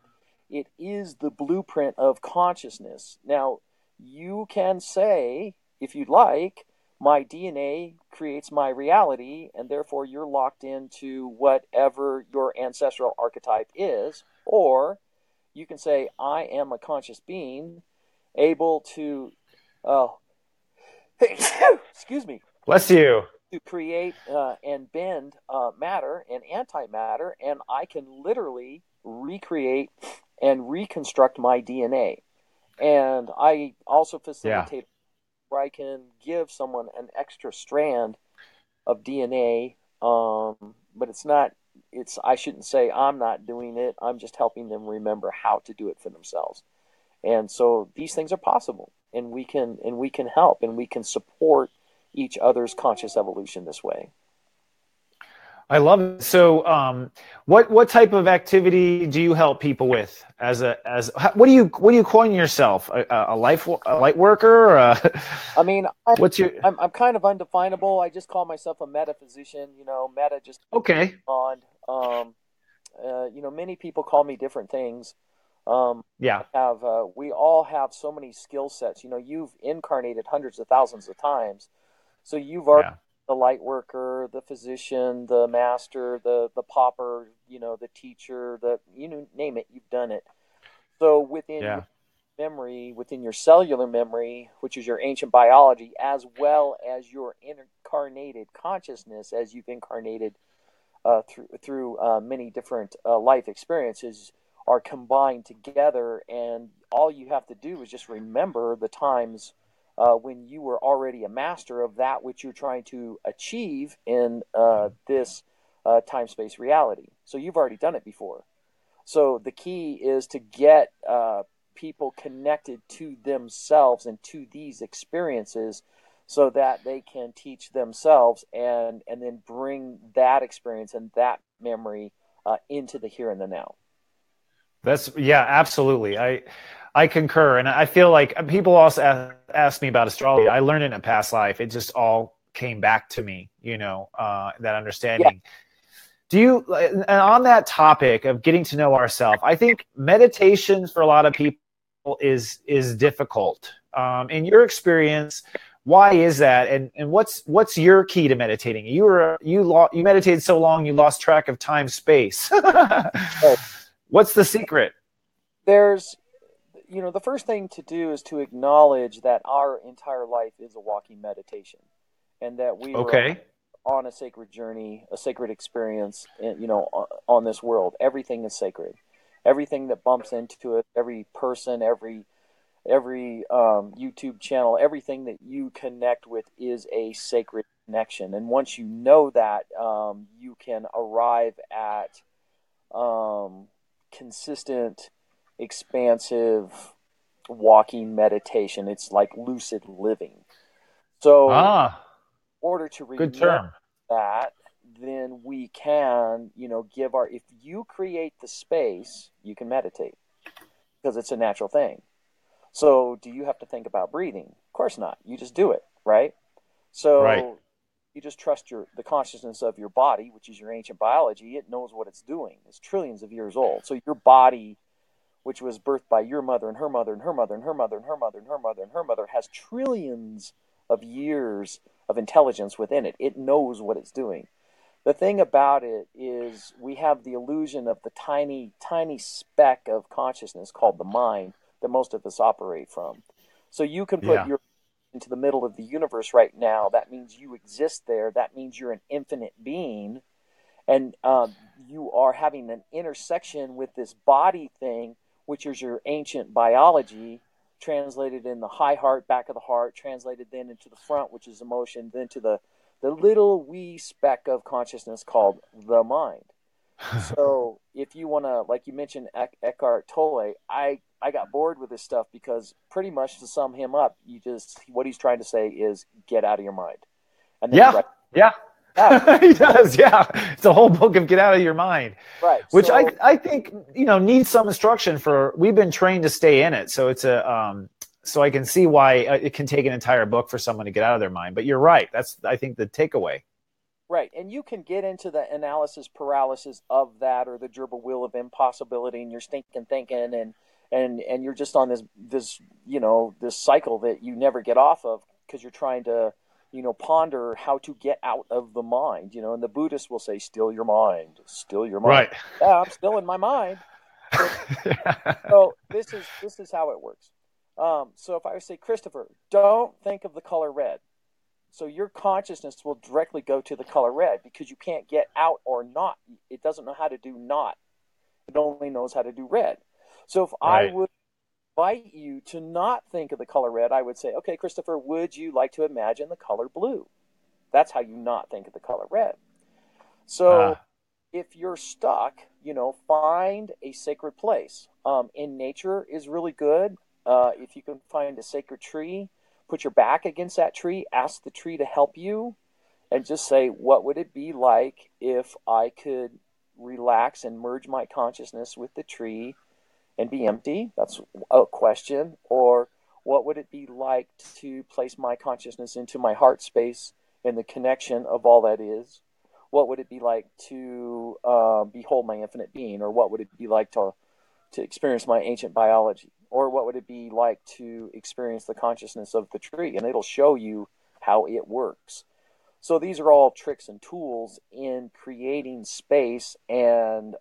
it is the blueprint of consciousness. Now, you can say, if you'd like, my DNA creates my reality, and therefore you're locked into whatever your ancestral archetype is. Or you can say, I am a conscious being able to, excuse me. Bless you. To create and bend matter and antimatter, and I can literally recreate and reconstruct my DNA. And I also facilitate where I can give someone an extra strand of DNA, but I shouldn't say I'm not doing it. I'm just helping them remember how to do it for themselves. And so these things are possible, and we can help, and we can support each other's conscious evolution this way. I love it. So, what type of activity do you help people with? What do you coin yourself? A light worker? I'm kind of undefinable. I just call myself a metaphysician. Meta just okay. On. Many people call me different things. We all have so many skill sets. You've incarnated hundreds of thousands of times, so you've already. The light worker, the physician, the master, the pauper, the teacher, name it, you've done it. So within your memory, within your cellular memory, which is your ancient biology, as well as your incarnated consciousness, as you've incarnated through many different life experiences, are combined together, and all you have to do is just remember the times when you were already a master of that which you're trying to achieve in this time-space reality. So you've already done it before. So the key is to get people connected to themselves and to these experiences so that they can teach themselves and then bring that experience and that memory into the here and the now. Absolutely. I concur. And I feel like people also ask me about astrology. I learned it in a past life. It just all came back to me, that understanding. Yeah. Do you, and on that topic of getting to know ourselves, I think meditation for a lot of people is difficult. In your experience, why is that? And what's your key to meditating? You meditated so long, you lost track of time, space. What's the secret? There's the first thing to do is to acknowledge that our entire life is a walking meditation, and that we are Okay. on a sacred journey, a sacred experience, on this world. Everything is sacred. Everything that bumps into it, every person, every YouTube channel, everything that you connect with is a sacred connection. And once you know that, you can arrive at consistent, expansive walking meditation. It's like lucid living. So, Ah, in order to good remember term. that, then we can, if you create the space, you can meditate because it's a natural thing. So, do you have to think about breathing? Of course not. You just do it, right? Right. So, you just trust the consciousness of your body, which is your ancient biology. It knows what it's doing. It's trillions of years old. So, your body, which was birthed by your mother and her mother and her mother and her mother and her mother and her mother and her mother, has trillions of years of intelligence within it. It knows what it's doing. The thing about it is we have the illusion of the tiny, tiny speck of consciousness called the mind that most of us operate from. So you can put Yeah. your into the middle of the universe right now. That means you exist there. That means you're an infinite being. And you are having an intersection with this body thing, which is your ancient biology, translated in the high heart, back of the heart, translated then into the front, which is emotion, then to the little wee speck of consciousness called the mind. So if you want to, like you mentioned, Eckhart Tolle, I got bored with this stuff because pretty much to sum him up, what he's trying to say is get out of your mind. And then he Yeah. writes, Yeah. He does. Yeah. It's a whole book of get out of your mind, right. which So I think, needs some instruction we've been trained to stay in it. So so I can see why it can take an entire book for someone to get out of their mind. But you're right. That's, I think, the takeaway. right, and you can get into the analysis paralysis of that, or the gerbil wheel of impossibility, and you're thinking, and you're just on this cycle that you never get off of because you're trying to ponder how to get out of the mind. And the Buddhists will say, "Still your mind, still your mind." Right. Yeah, I'm still in my mind. So this is how it works. So if I would say, Christopher, don't think of the color red. So your consciousness will directly go to the color red because you can't get out or not. It doesn't know how to do not. It only knows how to do red. So if I Right. would invite you to not think of the color red, I would say, okay, Christopher, would you like to imagine the color blue? That's how you not think of the color red. So if you're stuck, find a sacred place. In nature is really good. If you can find a sacred tree, put your back against that tree, ask the tree to help you, and just say, what would it be like if I could relax and merge my consciousness with the tree and be empty? That's a question. Or what would it be like to place my consciousness into my heart space and the connection of all that is? What would it be like to behold my infinite being? Or what would it be like to experience my ancient biology? Or what would it be like to experience the consciousness of the tree? And it'll show you how it works. So these are all tricks and tools in creating space and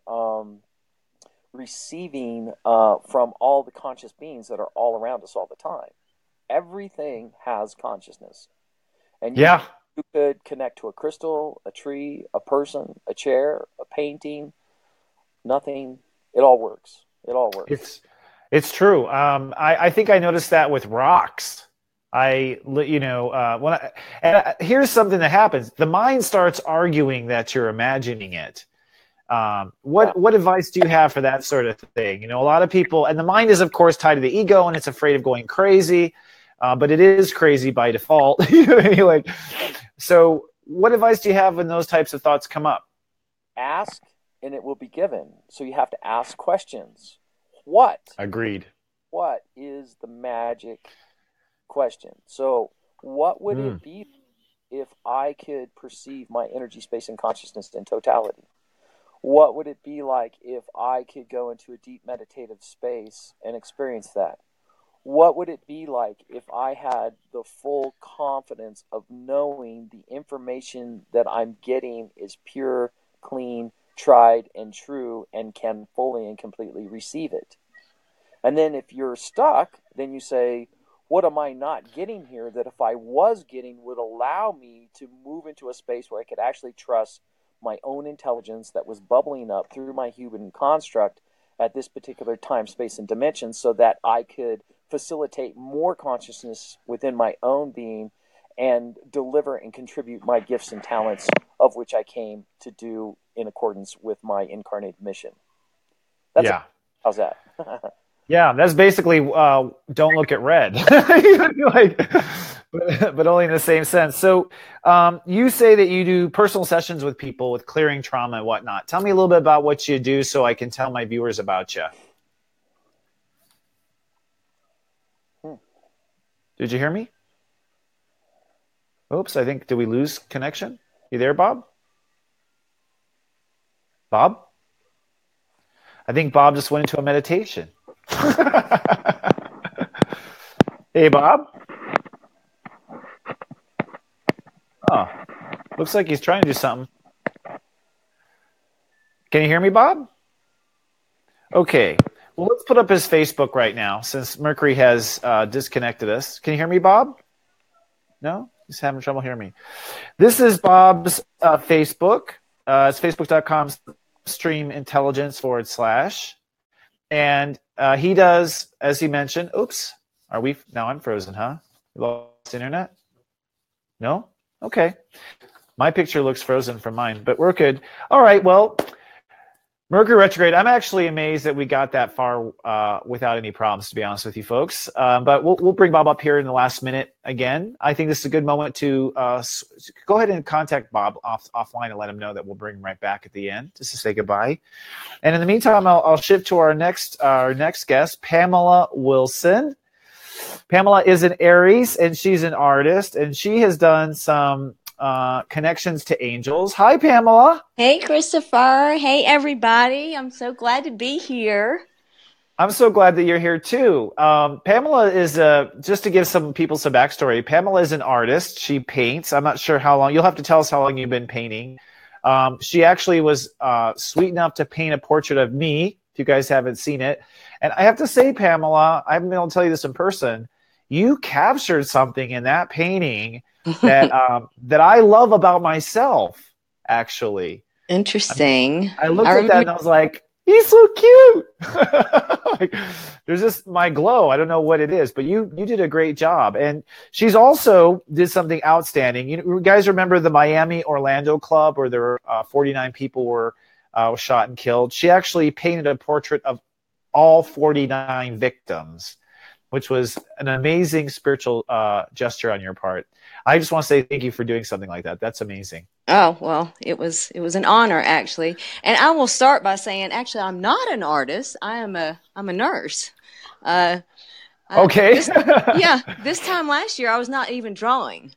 receiving from all the conscious beings that are all around us all the time. Everything has consciousness. And you Yeah. could connect to a crystal, a tree, a person, a chair, a painting, nothing. It all works. It all works. It's true. I think I noticed that with rocks. Here's something that happens. The mind starts arguing that you're imagining it. Yeah. What advice do you have for that sort of thing? A lot of people, and the mind is of course tied to the ego, and it's afraid of going crazy, but it is crazy by default. Anyway, so what advice do you have when those types of thoughts come up? Ask and it will be given. So you have to ask questions. What Agreed. is the magic question? So what would Mm. it be if I could perceive my energy, space, and consciousness in totality? What would it be like if I could go into a deep meditative space and experience that? What would it be like if I had the full confidence of knowing the information that I'm getting is pure, clean, tried, and true, and can fully and completely receive it? And then if you're stuck, then you say, what am I not getting here that if I was getting would allow me to move into a space where I could actually trust my own intelligence that was bubbling up through my human construct at this particular time, space, and dimension, so that I could facilitate more consciousness within my own being and deliver and contribute my gifts and talents of which I came to do in accordance with my incarnated mission. That's Yeah. How's that? Yeah, that's basically don't look at red, but only in the same sense. So you say that you do personal sessions with people with clearing trauma and whatnot. Tell me a little bit about what you do so I can tell my viewers about you. Did you hear me? Oops, did we lose connection? You there, Bob? Bob? I think Bob just went into a meditation. Hey, Bob. Oh, looks like he's trying to do something. Can you hear me, Bob? Okay. Well, let's put up his Facebook right now since Mercury has disconnected us. Can you hear me, Bob? No? He's having trouble hearing me. This is Bob's Facebook. It's facebook.com stream intelligence /. And he does, as he mentioned, oops, now I'm frozen, huh? We lost internet? No? Okay. My picture looks frozen from mine, but we're good. All right, well, Mercury retrograde, I'm actually amazed that we got that far without any problems, to be honest with you folks. But we'll bring Bob up here in the last minute again. I think this is a good moment to go ahead and contact Bob offline and let him know that we'll bring him right back at the end just to say goodbye. And in the meantime, I'll shift to our next guest, Pamela Wilson. Pamela is an Aries, and she's an artist, and she has done some connections to angels. Hi, Pamela. Hey, Christopher. Hey, everybody. I'm so glad to be here. I'm so glad that you're here, too. Pamela is, just to give some people some backstory, Pamela is an artist. She paints. I'm not sure how long. You'll have to tell us how long you've been painting. She actually was sweet enough to paint a portrait of me, if you guys haven't seen it. And I have to say, Pamela, I haven't been able to tell you this in person. You captured something in that painting that I love about myself, actually. Interesting. I looked at that and I was like, he's so cute. There's just my glow. I don't know what it is, but you did a great job. And she's also did something outstanding. You guys remember the Miami Orlando club where there were 49 people were shot and killed? She actually painted a portrait of all 49 victims, which was an amazing spiritual gesture on your part. I just want to say thank you for doing something like that. That's amazing. Oh, well, it was an honor, actually. And I will start by saying, actually, I'm not an artist. I'm a nurse. Okay. This time last year, I was not even drawing.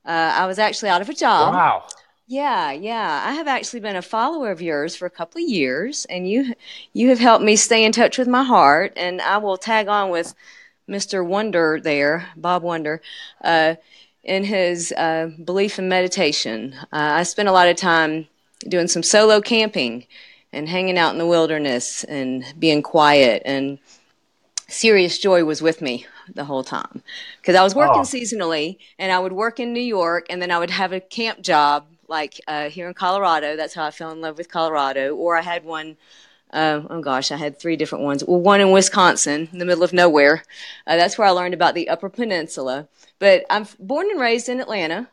I was actually out of a job. Wow. Yeah. I have actually been a follower of yours for a couple of years, and you have helped me stay in touch with my heart. And I will tag on with Mr. Wonder there, Bob Wonder, in his belief in meditation. I spent a lot of time doing some solo camping and hanging out in the wilderness and being quiet, and Serious Joy was with me the whole time because I was working seasonally, and I would work in New York, and then I would have a camp job like here in Colorado. That's how I fell in love with Colorado. Or I had one I had 3 different ones. Well, one in Wisconsin, in the middle of nowhere. That's where I learned about the Upper Peninsula. But I'm born and raised in Atlanta.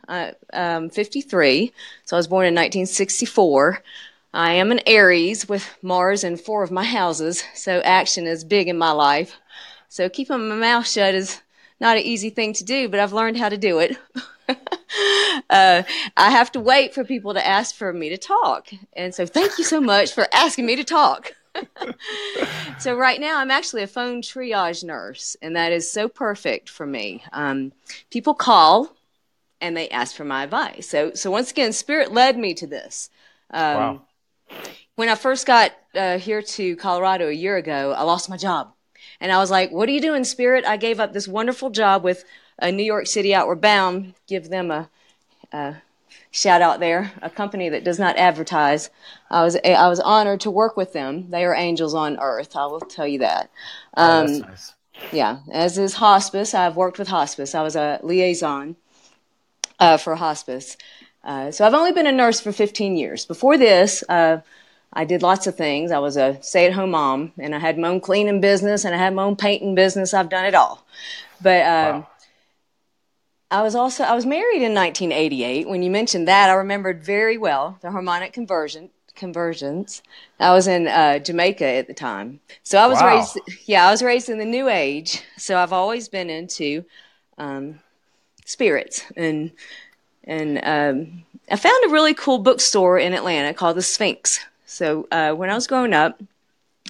I'm 53, so I was born in 1964. I am an Aries with Mars in 4 of my houses, so action is big in my life. So keeping my mouth shut is not an easy thing to do, but I've learned how to do it. I have to wait for people to ask for me to talk. And so thank you so much for asking me to talk. So right now I'm actually a phone triage nurse, and that is so perfect for me. People call and they ask for my advice. So once again, Spirit led me to this. Wow. When I first got here to Colorado a year ago, I lost my job. And I was like, what are you doing, Spirit? I gave up this wonderful job with New York City Outward Bound, give them a shout out there, a company that does not advertise. I was honored to work with them. They are angels on earth. I will tell you that. Oh, that's nice. Yeah, as is hospice. I've worked with hospice. I was a liaison for hospice. So I've only been a nurse for 15 years. Before this, I did lots of things. I was a stay-at-home mom, and I had my own cleaning business, and I had my own painting business. I've done it all. But Wow. I was married in 1988. When you mentioned that, I remembered very well the harmonic conversions. I was in Jamaica at the time. So I was Wow. raised in the New Age. So I've always been into spirits, and I found a really cool bookstore in Atlanta called the Sphinx. So when I was growing up,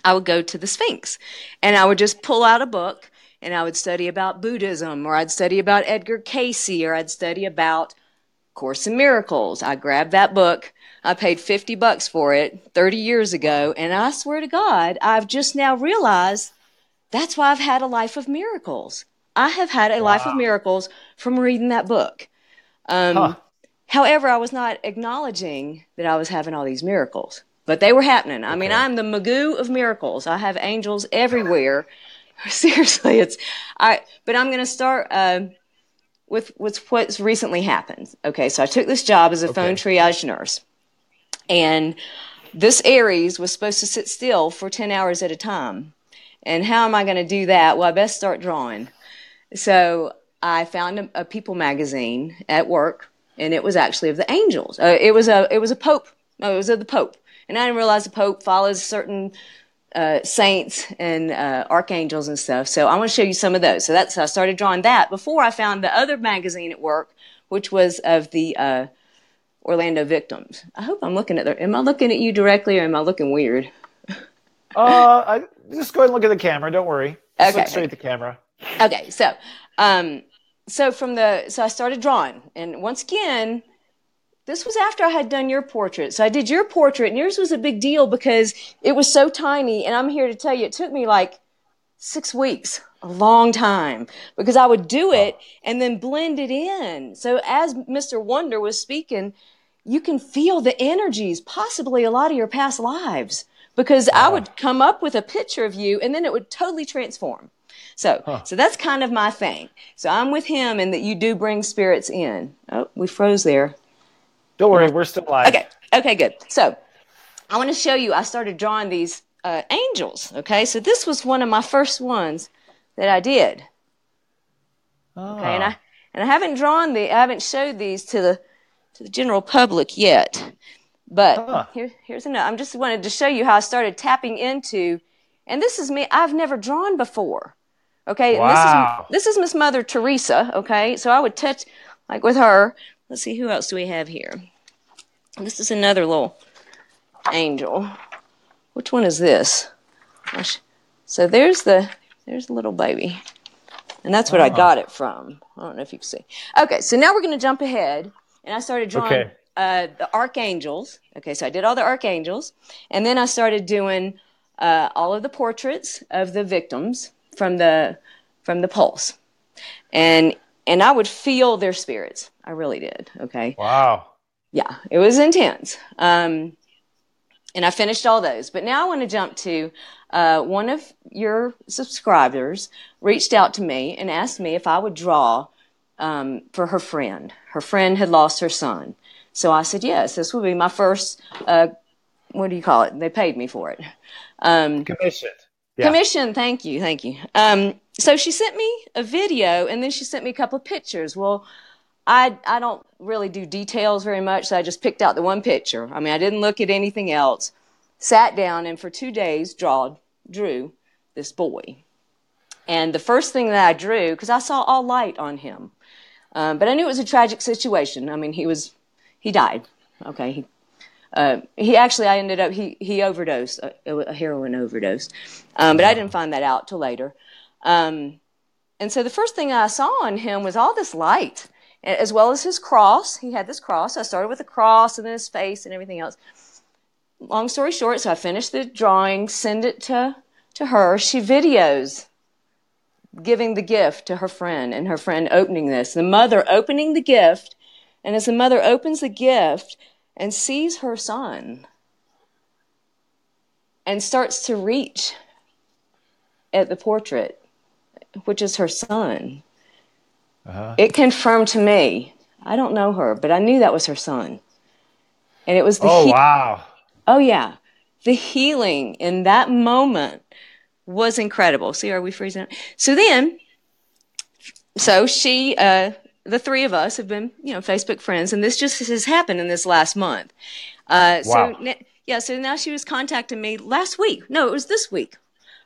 I would go to the Sphinx, and I would just pull out a book, and I would study about Buddhism, or I'd study about Edgar Cayce, or I'd study about Course in Miracles. I grabbed that book. I paid $50 for it 30 years ago, and I swear to God, I've just now realized that's why I've had a life of miracles. I have had a life of miracles from reading that book. However, I was not acknowledging that I was having all these miracles, but they were happening. I mean, I'm the Magoo of miracles. I have angels everywhere. Seriously, but I'm going to start with what's recently happened. Okay, so I took this job as a phone triage nurse, and this Aries was supposed to sit still for 10 hours at a time. And how am I going to do that? Well, I best start drawing. So I found a People magazine at work, and it was actually of the angels. It was a Pope. No, it was of the Pope. And I didn't realize the Pope follows certain saints and archangels and stuff. So I want to show you some of those. So I started drawing that before I found the other magazine at work, which was of the Orlando victims. I hope I'm looking at am I looking at you directly, or am I looking weird? I just go ahead and look at the camera. Don't worry. Just look straight at the camera. Okay, so I started drawing, and once again, this was after I had done your portrait. So I did your portrait, and yours was a big deal because it was so tiny. And I'm here to tell you, it took me like 6 weeks, a long time, because I would do it and then blend it in. So as Mr. Wonder was speaking, you can feel the energies, possibly a lot of your past lives, because I would come up with a picture of you, and then it would totally transform. So that's kind of my thing. So I'm with him, and that you do bring spirits in. Oh, we froze there. Don't worry, we're still live. Okay, good. So I want to show you, I started drawing these angels. Okay, so this was one of my first ones that I did. Okay, and I haven't I haven't showed these to the general public yet. But here's another. I just wanted to show you how I started tapping into, and this is me. I've never drawn before. Okay, wow. And this is Miss Mother Teresa. Okay, so I would touch like with her. Let's see, who else do we have here? This is another little angel. Which one is this? So there's the little baby, and that's what I got it from. I don't know if you can see. Okay, so now we're going to jump ahead, and I started drawing the archangels. Okay, so I did all the archangels, and then I started doing all of the portraits of the victims from the pulse, and I would feel their spirits. I really did. Okay. Wow. Yeah, it was intense. And I finished all those. But now I want to jump to one of your subscribers reached out to me and asked me if I would draw for her friend. Her friend had lost her son. So I said, yes, this will be my first, what do you call it? They paid me for it. Commission. Yeah. Commission, thank you. So she sent me a video, and then she sent me a couple of pictures. Well, I don't really do details very much, so I just picked out the one picture. I mean, I didn't look at anything else. Sat down, and for 2 days drew this boy. And the first thing that I drew, because I saw all light on him, but I knew it was a tragic situation. I mean, he died. Okay, he overdosed, a heroin overdose. But I didn't find that out till later. And so the first thing I saw on him was all this light, as well as his cross. He had this cross. I started with the cross and then his face and everything else. Long story short, so I finished the drawing, send it to her. She videos giving the gift to her friend, and her friend opening this. The mother opening the gift, And as the mother opens the gift and sees her son and starts to reach at the portrait, which is her son, it confirmed to me, I don't know her, but I knew that was her son. And it was the wow. Oh, yeah. The healing in that moment was incredible. See, are we freezing up? So she, the three of us have been, Facebook friends, and this just has happened in this last month. Wow. So now she was contacting me last week. No, it was this week.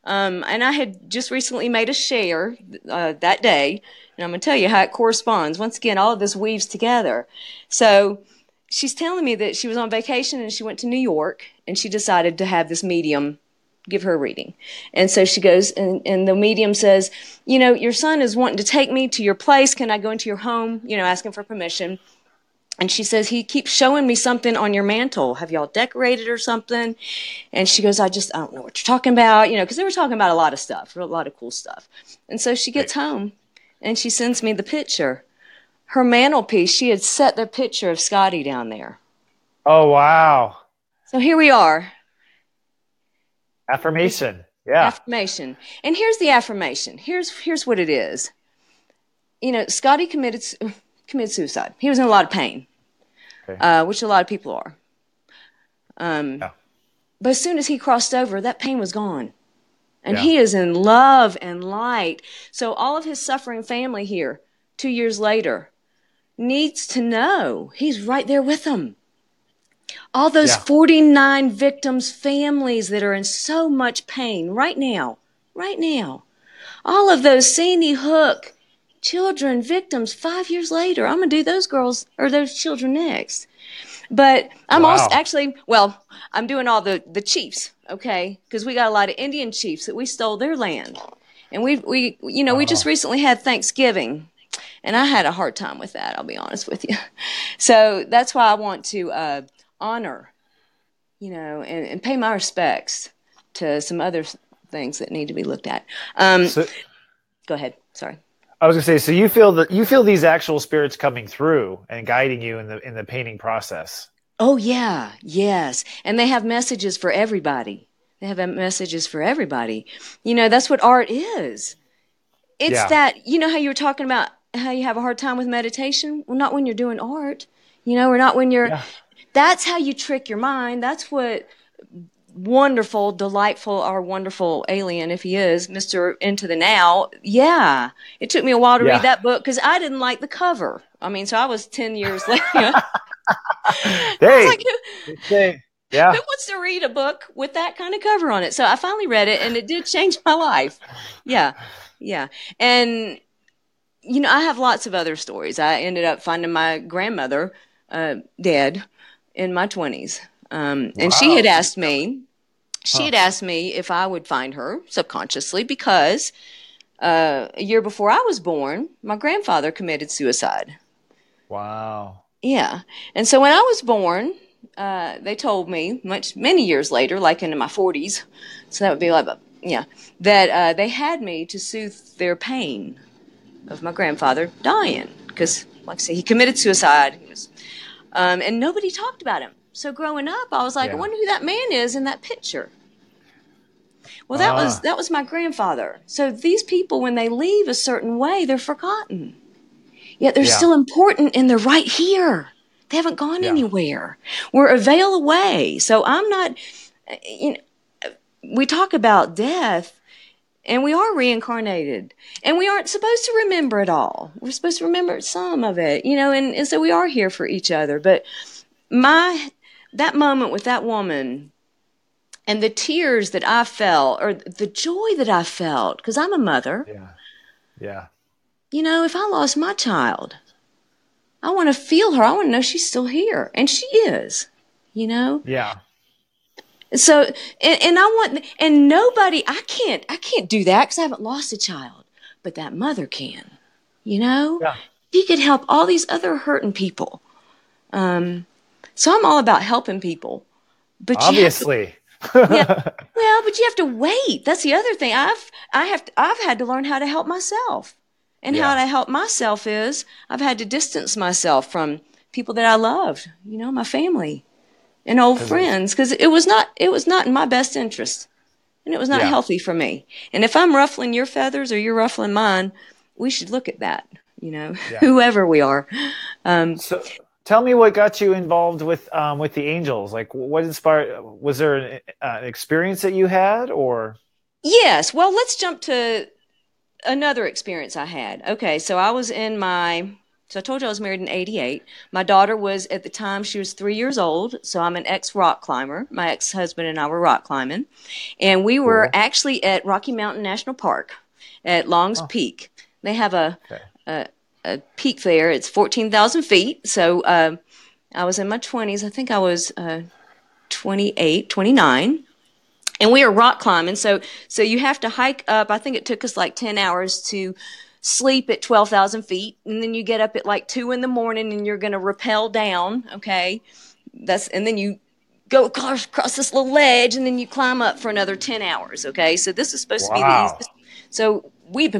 And I had just recently made a share that day, and I'm going to tell you how it corresponds. Once again, all of this weaves together. So she's telling me that she was on vacation and she went to New York, and she decided to have this medium give her a reading. And so she goes, and the medium says, your son is wanting to take me to your place. Can I go into your home? Asking for permission. And she says, he keeps showing me something on your mantle. Have y'all decorated or something? And she goes, I don't know what you're talking about, because they were talking about a lot of stuff, a lot of cool stuff. And so she gets home and she sends me the picture. Her mantelpiece, she had set the picture of Scotty down there. Oh, wow. So here we are. Affirmation. Yeah. Affirmation. And here's the affirmation. Here's what it is. Scotty committed suicide. He was in a lot of pain. Okay. Which a lot of people are. But as soon as he crossed over, that pain was gone. And he is in love and light. So all of his suffering family here, 2 years later, needs to know he's right there with them. All those 49 victims' families that are in so much pain right now. All of those Sandy Hook children, victims, 5 years later. I'm going to do those girls or those children next. But I'm I'm doing all the chiefs, okay? Because we got a lot of Indian chiefs that we stole their land. And we just recently had Thanksgiving. And I had a hard time with that, I'll be honest with you. So that's why I want to honor, and pay my respects to some other things that need to be looked at. Go ahead. Sorry. I was going to say, so you feel these actual spirits coming through and guiding you in the painting process. Oh yeah, yes, and they have messages for everybody. That's what art is. It's that, how you were talking about how you have a hard time with meditation. Well, not when you're doing art, or not when you're. Yeah. That's how you trick your mind. That's what wonderful, delightful, our wonderful alien, if he is, Mr. Into the Now. Yeah. It took me a while to read that book because I didn't like the cover. So I was 10 years later. Who wants to read a book with that kind of cover on it? So I finally read it and it did change my life. Yeah. Yeah. And, I have lots of other stories. I ended up finding my grandmother dead in my 20s. And she had asked me, if I would find her subconsciously because a year before I was born, my grandfather committed suicide. Wow. Yeah. And so when I was born, they told me many years later, like into my 40s, so that would be that they had me to soothe their pain of my grandfather dying because, like I say, he committed suicide. And nobody talked about him. So growing up, I was like, I wonder who that man is in that picture. Well, that was my grandfather. So these people, when they leave a certain way, they're forgotten. Yet they're still important and they're right here. They haven't gone anywhere. We're a veil away. So I'm not, we talk about death and we are reincarnated and we aren't supposed to remember it all. We're supposed to remember some of it, and so we are here for each other. But that moment with that woman and the tears that I felt or the joy that I felt, because I'm a mother. Yeah. If I lost my child, I want to feel her. I want to know she's still here. And she is, Yeah. So, and I want, and nobody, I can't do that because I haven't lost a child, but that mother can, Yeah. She could help all these other hurting people. So I'm all about helping people, but obviously, but you have to wait. That's the other thing. I've had to learn how to help myself, and how to help myself is I've had to distance myself from people that I loved, my family and old friends, because it was not in my best interest, and it was not healthy for me. And if I'm ruffling your feathers or you're ruffling mine, we should look at that, whoever we are. So tell me what got you involved with the angels. Like, what inspired? Was there an experience that you had, or? Yes. Well, let's jump to another experience I had. Okay, so I told you I was married in 88. My daughter was, at the time, she was 3 years old. So I'm an ex-rock climber. My ex-husband and I were rock climbing. And we were actually at Rocky Mountain National Park at Long's Peak. They have a peak there. It's 14,000 feet. So I was in my 20s. I think I was 28, 29. And we are rock climbing, so you have to hike up. I think it took us like 10 hours to sleep at 12,000 feet, and then you get up at like 2 in the morning, and you're going to rappel down, okay? And then you go across this little ledge, and then you climb up for another 10 hours, okay? So this is supposed to be the easiest. So we've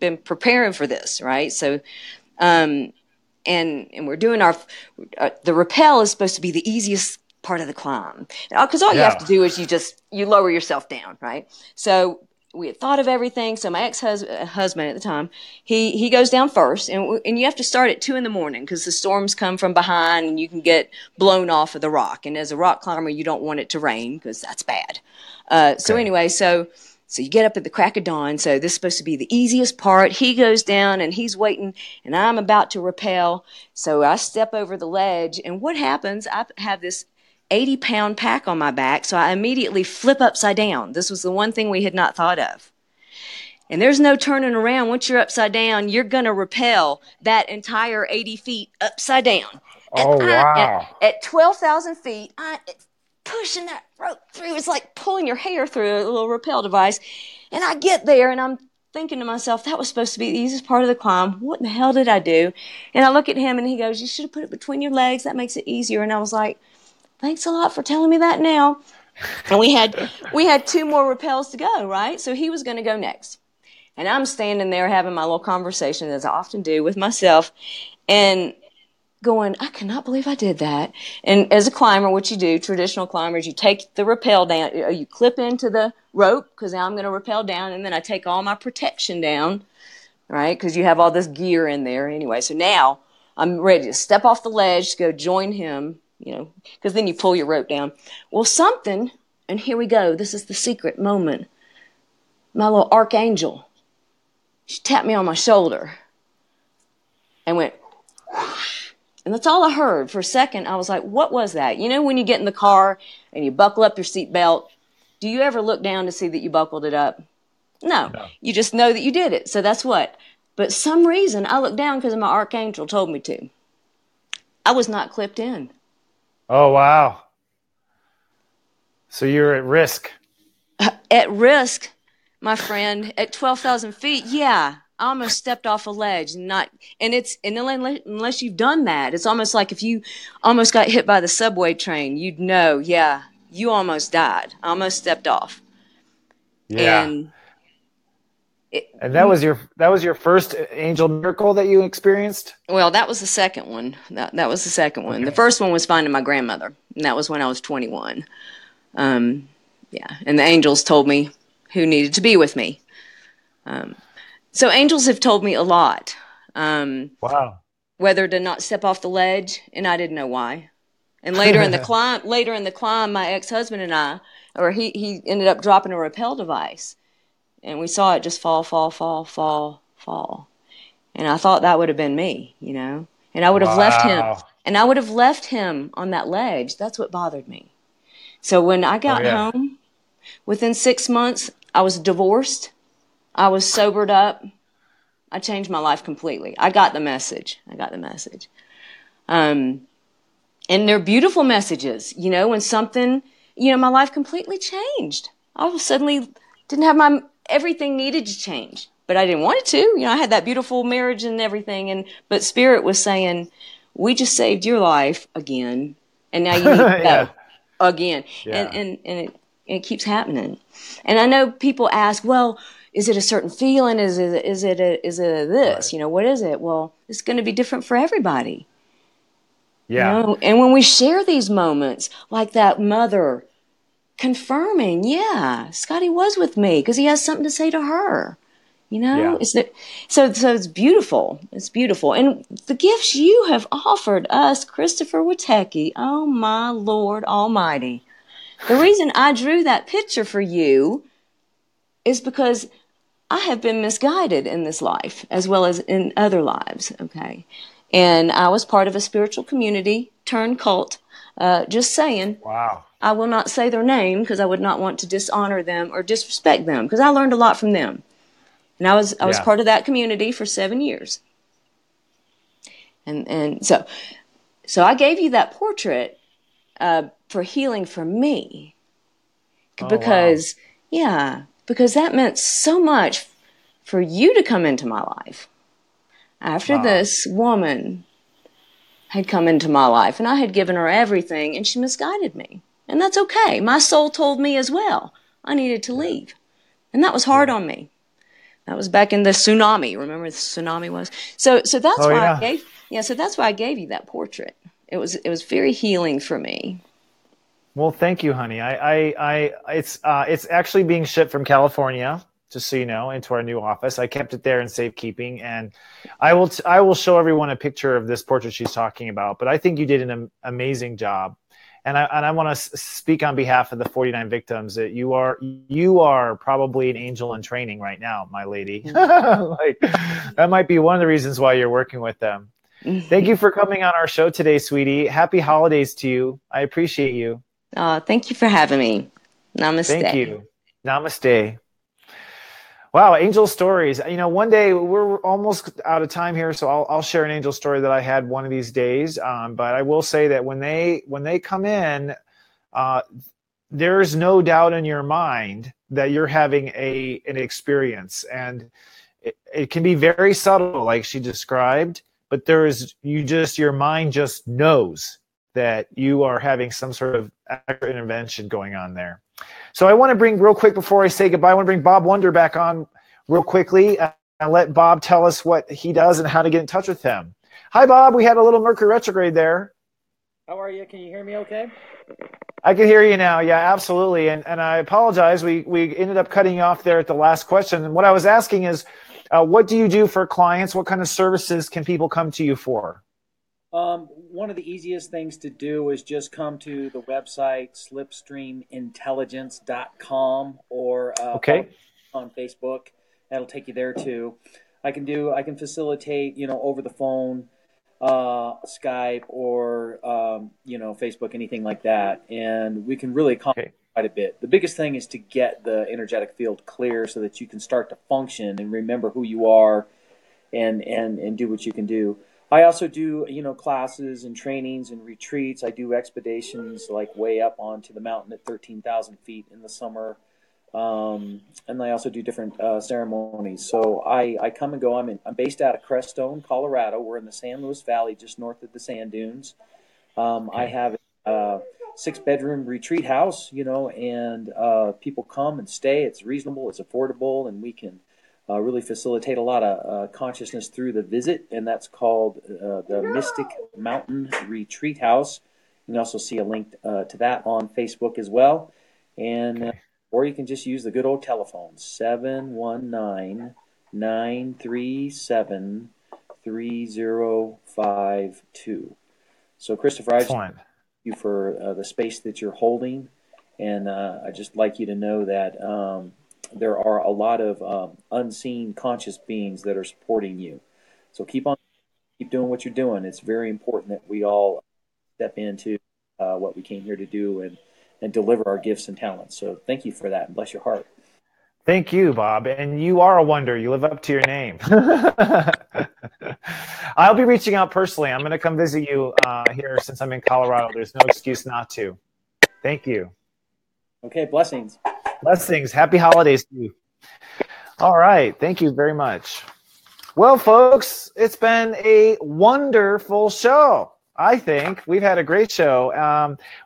been preparing for this, right? So, and we're doing the rappel is supposed to be the easiest part of the climb, because all you have to do is you lower yourself down, right? So we had thought of everything. So my ex-husband at the time, he goes down first, and you have to start at 2 in the morning because the storms come from behind and you can get blown off of the rock. And as a rock climber, you don't want it to rain because that's bad. So anyway, so you get up at the crack of dawn. So this is supposed to be the easiest part. He goes down and he's waiting, and I'm about to rappel. So I step over the ledge, and what happens? I have this 80-pound pack on my back, so I immediately flip upside down. This was the one thing we had not thought of. And there's no turning around. Once you're upside down, you're going to rappel that entire 80 feet upside down. At 12,000 feet, pushing that rope through. It's like pulling your hair through a little rappel device. And I get there, and I'm thinking to myself, that was supposed to be the easiest part of the climb. What in the hell did I do? And I look at him, and he goes, you should have put it between your legs. That makes it easier. And I was like, thanks a lot for telling me that now. And we had 2 more rappels to go, right? So he was going to go next. And I'm standing there having my little conversation, as I often do, with myself, and going, I cannot believe I did that. And as a climber, what you do, traditional climbers, you take the rappel down, you clip into the rope, because now I'm going to rappel down, and then I take all my protection down, right? Because you have all this gear in there anyway. So now I'm ready to step off the ledge to go join him, because then you pull your rope down. Well, and here we go. This is the secret moment. My little archangel, she tapped me on my shoulder and went, whoosh. And that's all I heard. For a second, I was like, what was that? When you get in the car and you buckle up your seatbelt, do you ever look down to see that you buckled it up? No. You just know that you did it. So that's what. But some reason, I looked down because my archangel told me to. I was not clipped in. Oh, wow. So you're at risk. At risk, my friend, at 12,000 feet, I almost stepped off a ledge. Unless you've done that, it's almost like if you almost got hit by the subway train, you'd know, you almost died. I almost stepped off. Yeah. And that was your first angel miracle that you experienced? Well, that was the second one. That was the second one. Okay. The first one was finding my grandmother, and that was when I was 21. And the angels told me who needed to be with me. So angels have told me a lot. Wow. Whether to not step off the ledge, and I didn't know why. And later in the climb, my ex-husband and I, he ended up dropping a rappel device. And we saw it just fall, fall, fall, fall, fall. And I thought that would have been me, And I would have left him. And I would have left him on that ledge. That's what bothered me. So when I got home, within 6 months, I was divorced. I was sobered up. I changed my life completely. I got the message. And they're beautiful messages, when something, my life completely changed. I was suddenly didn't have everything needed to change, but I didn't want it to. I had that beautiful marriage and everything, but Spirit was saying, we just saved your life again, and now you need to go again. Yeah. And it keeps happening. And I know people ask, well, is it a certain feeling? Is it this? Right. What is it? Well, it's going to be different for everybody. You know, and when we share these moments, like that mother confirming, yeah, Scotty was with me because he has something to say to her. You know, so it's beautiful. It's beautiful. And the gifts you have offered us, Christopher Witecki, oh my Lord Almighty. The reason I drew that picture for you is because I have been misguided in this life as well as in other lives, okay? And I was part of a spiritual community turned cult. Just saying. Wow. I will not say their name because I would not want to dishonor them or disrespect them because I learned a lot from them. And I was part of that community for 7 years. And so I gave you that portrait for healing for me. Because, because that meant so much for you to come into my life. After this woman had come into my life and I had given her everything and she misguided me. And that's okay. My soul told me as well I needed to leave. And that was hard on me. That was back in the tsunami. Remember the tsunami was? So that's why I gave you that portrait. It was very healing for me. Well, thank you, honey. It's actually being shipped from California, just so you know, into our new office. I kept it there in safekeeping, and I will show everyone a picture of this portrait she's talking about. But I think you did an amazing job, and I want to speak on behalf of the 49 victims that you are probably an angel in training right now, my lady. Like, that might be one of the reasons why you're working with them. Thank you for coming on our show today, sweetie. Happy holidays to you. I appreciate you. Thank you for having me. Namaste. Thank you. Namaste. Wow, angel stories. You know, one day we're almost out of time here, so I'll share an angel story that I had one of these days. But I will say that when they come in, there's no doubt in your mind that you're having an experience, and it can be very subtle, like she described. But your mind just knows that you are having some sort of intervention going on there. So I want to bring real quick before I say goodbye, I want to bring Bob Wonder back on real quickly and let Bob tell us what he does and how to get in touch with him. Hi, Bob. We had a little Mercury retrograde there. How are you? Can you hear me okay? I can hear you now. Yeah, absolutely. And I apologize. We ended up cutting you off there at the last question. And what I was asking is, what do you do for clients? What kind of services can people come to you for? One of the easiest things to do is just come to the website slipstreamintelligence.com or on Facebook. That'll take you there too. I can facilitate, over the phone, Skype or Facebook, anything like that, and we can really accommodate quite a bit. The biggest thing is to get the energetic field clear so that you can start to function and remember who you are and do what you can do. I also do, classes and trainings and retreats. I do expeditions like way up onto the mountain at 13,000 feet in the summer. And I also do different ceremonies. So I come and go. I'm based out of Crestone, Colorado. We're in the San Luis Valley, just north of the sand dunes. I have a 6-bedroom retreat house, and people come and stay. It's reasonable, it's affordable, and we can really facilitate a lot of consciousness through the visit, and that's called the Mystic Mountain Retreat House. You can also see a link to that on Facebook as well, and or you can just use the good old telephone 719-937-3052. So, Christopher, I thank you for the space that you're holding, and I'd just like you to know that there are a lot of unseen conscious beings that are supporting you. So keep doing what you're doing. It's very important that we all step into what we came here to do and deliver our gifts and talents. So thank you for that, and bless your heart. Thank you, Bob. And you are a wonder. You live up to your name. I'll be reaching out personally. I'm going to come visit you here since I'm in Colorado. There's no excuse not to. Thank you. Okay, blessings. Blessings. Happy holidays to you. All right. Thank you very much. Well, folks, it's been a wonderful show. I think we've had a great show.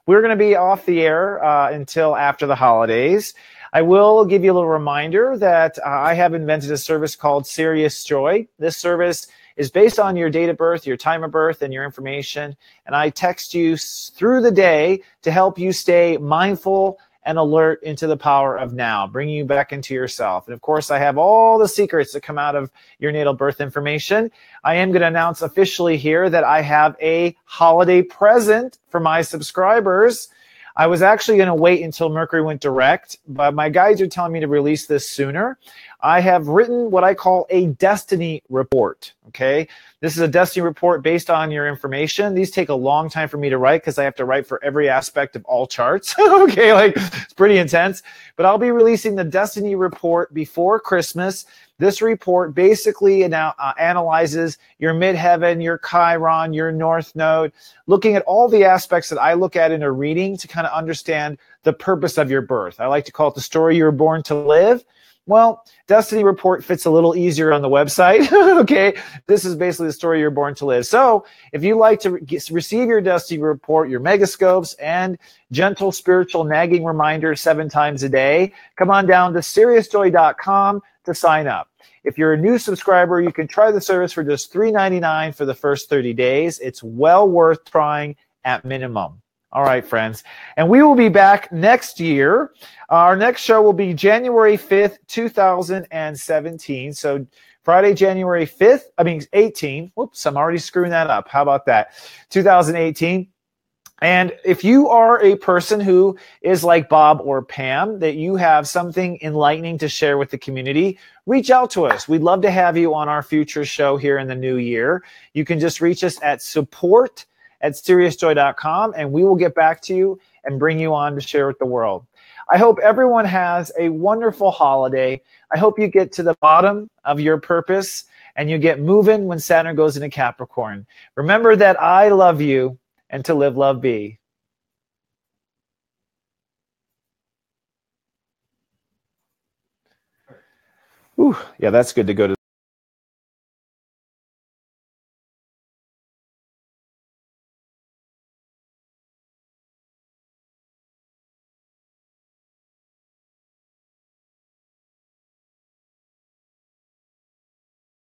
We're going to be off the air until after the holidays. I will give you a little reminder that I have invented a service called Serious Joy. This service is based on your date of birth, your time of birth, and your information. And I text you through the day to help you stay mindful and alert into the power of now, bringing you back into yourself. And of course, I have all the secrets that come out of your natal birth information. I am going to announce officially here that I have a holiday present for my subscribers. I was actually going to wait until Mercury went direct, but my guides are telling me to release this sooner. I have written what I call a destiny report, okay? This is a destiny report based on your information. These take a long time for me to write because I have to write for every aspect of all charts, okay? Like, it's pretty intense. But I'll be releasing the destiny report before Christmas. This report basically now analyzes your midheaven, your Chiron, your North Node, looking at all the aspects that I look at in a reading to kind of understand the purpose of your birth. I like to call it the story you were born to live. Well, Destiny Report fits a little easier on the website, okay? This is basically the story you're born to live. So if you like to receive your Destiny Report, your megascopes, and gentle spiritual nagging reminders 7 times a day, come on down to SeriousJoy.com to sign up. If you're a new subscriber, you can try the service for just $3.99 for the first 30 days. It's well worth trying at minimum. All right, friends. And we will be back next year. Our next show will be January 5th, 2017. So Friday, January 18. Whoops, I'm already screwing that up. How about that? 2018. And if you are a person who is like Bob or Pam, that you have something enlightening to share with the community, reach out to us. We'd love to have you on our future show here in the new year. You can just reach us at support@SeriousJoy.com, and we will get back to you and bring you on to share with the world. I hope everyone has a wonderful holiday. I hope you get to the bottom of your purpose and you get moving when Saturn goes into Capricorn. Remember that I love you, and to live, love, be. Ooh, yeah, that's good to go to